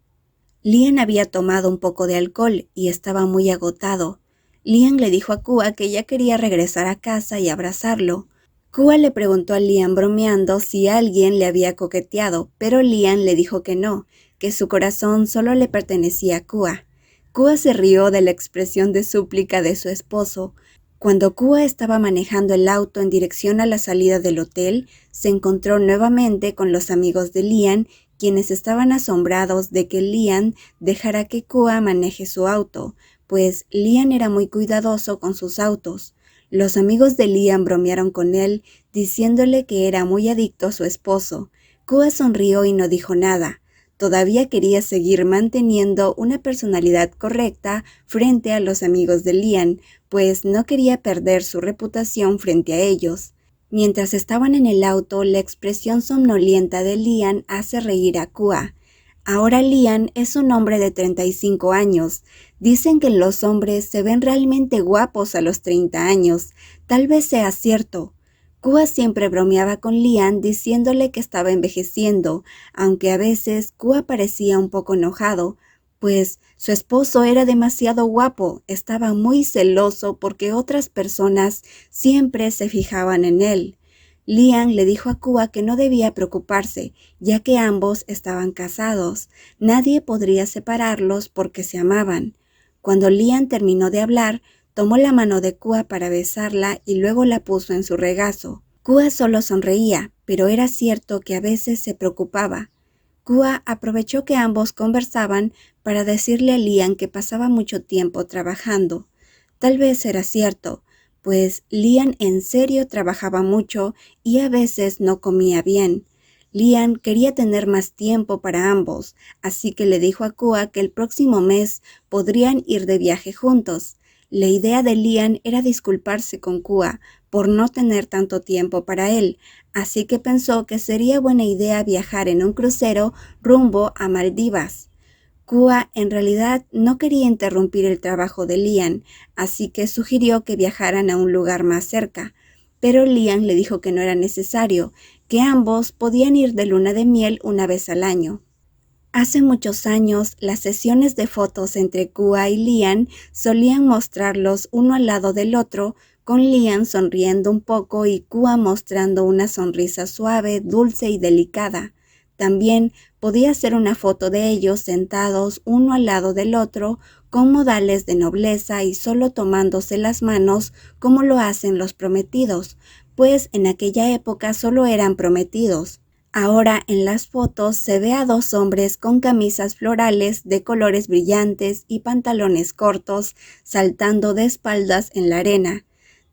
Lian había tomado un poco de alcohol y estaba muy agotado. Lian le dijo a Kua que ya quería regresar a casa y abrazarlo. Kua le preguntó a Lian bromeando si alguien le había coqueteado, pero Lian le dijo que no, que su corazón solo le pertenecía a Kua. Kua se rió de la expresión de súplica de su esposo. Cuando Kua estaba manejando el auto en dirección a la salida del hotel, se encontró nuevamente con los amigos de Lian, quienes estaban asombrados de que Lian dejara que Kua maneje su auto, pues Lian era muy cuidadoso con sus autos. Los amigos de Lian bromearon con él, diciéndole que era muy adicto a su esposo. Kua sonrió y no dijo nada. Todavía quería seguir manteniendo una personalidad correcta frente a los amigos de Lian, pues no quería perder su reputación frente a ellos. Mientras estaban en el auto, la expresión somnolienta de Lian hace reír a Kua. Ahora Liam es un hombre de 35 años. Dicen que los hombres se ven realmente guapos a los 30 años. Tal vez sea cierto. Kua siempre bromeaba con Liam diciéndole que estaba envejeciendo, aunque a veces Kua parecía un poco enojado, pues su esposo era demasiado guapo, estaba muy celoso porque otras personas siempre se fijaban en él. Liam le dijo a Kua que no debía preocuparse, ya que ambos estaban casados. Nadie podría separarlos porque se amaban. Cuando Liam terminó de hablar, tomó la mano de Kua para besarla y luego la puso en su regazo. Kua solo sonreía, pero era cierto que a veces se preocupaba. Kua aprovechó que ambos conversaban para decirle a Liam que pasaba mucho tiempo trabajando. Tal vez era cierto, pues Liam en serio trabajaba mucho y a veces no comía bien. Liam quería tener más tiempo para ambos, así que le dijo a Kua que el próximo mes podrían ir de viaje juntos. La idea de Liam era disculparse con Kua por no tener tanto tiempo para él, así que pensó que sería buena idea viajar en un crucero rumbo a Maldivas. Kua en realidad no quería interrumpir el trabajo de Liam, así que sugirió que viajaran a un lugar más cerca, pero Liam le dijo que no era necesario, que ambos podían ir de luna de miel una vez al año. Hace muchos años, las sesiones de fotos entre Kua y Liam solían mostrarlos uno al lado del otro, con Liam sonriendo un poco y Kua mostrando una sonrisa suave, dulce y delicada. También podía ser una foto de ellos sentados uno al lado del otro, con modales de nobleza y solo tomándose las manos como lo hacen los prometidos, pues en aquella época solo eran prometidos. Ahora en las fotos se ve a dos hombres con camisas florales de colores brillantes y pantalones cortos saltando de espaldas en la arena.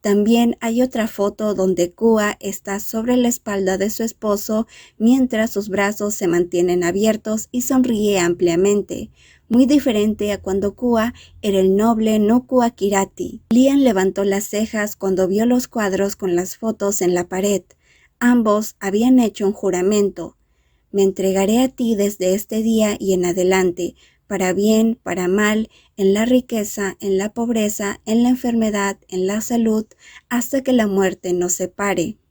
También hay otra foto donde Kua está sobre la espalda de su esposo mientras sus brazos se mantienen abiertos y sonríe ampliamente, muy diferente a cuando Kua era el noble Nukua Kirati. Liam levantó las cejas cuando vio los cuadros con las fotos en la pared. Ambos habían hecho un juramento. Me entregaré a ti desde este día y en adelante, para bien, para mal, en la riqueza, en la pobreza, en la enfermedad, en la salud, hasta que la muerte nos separe.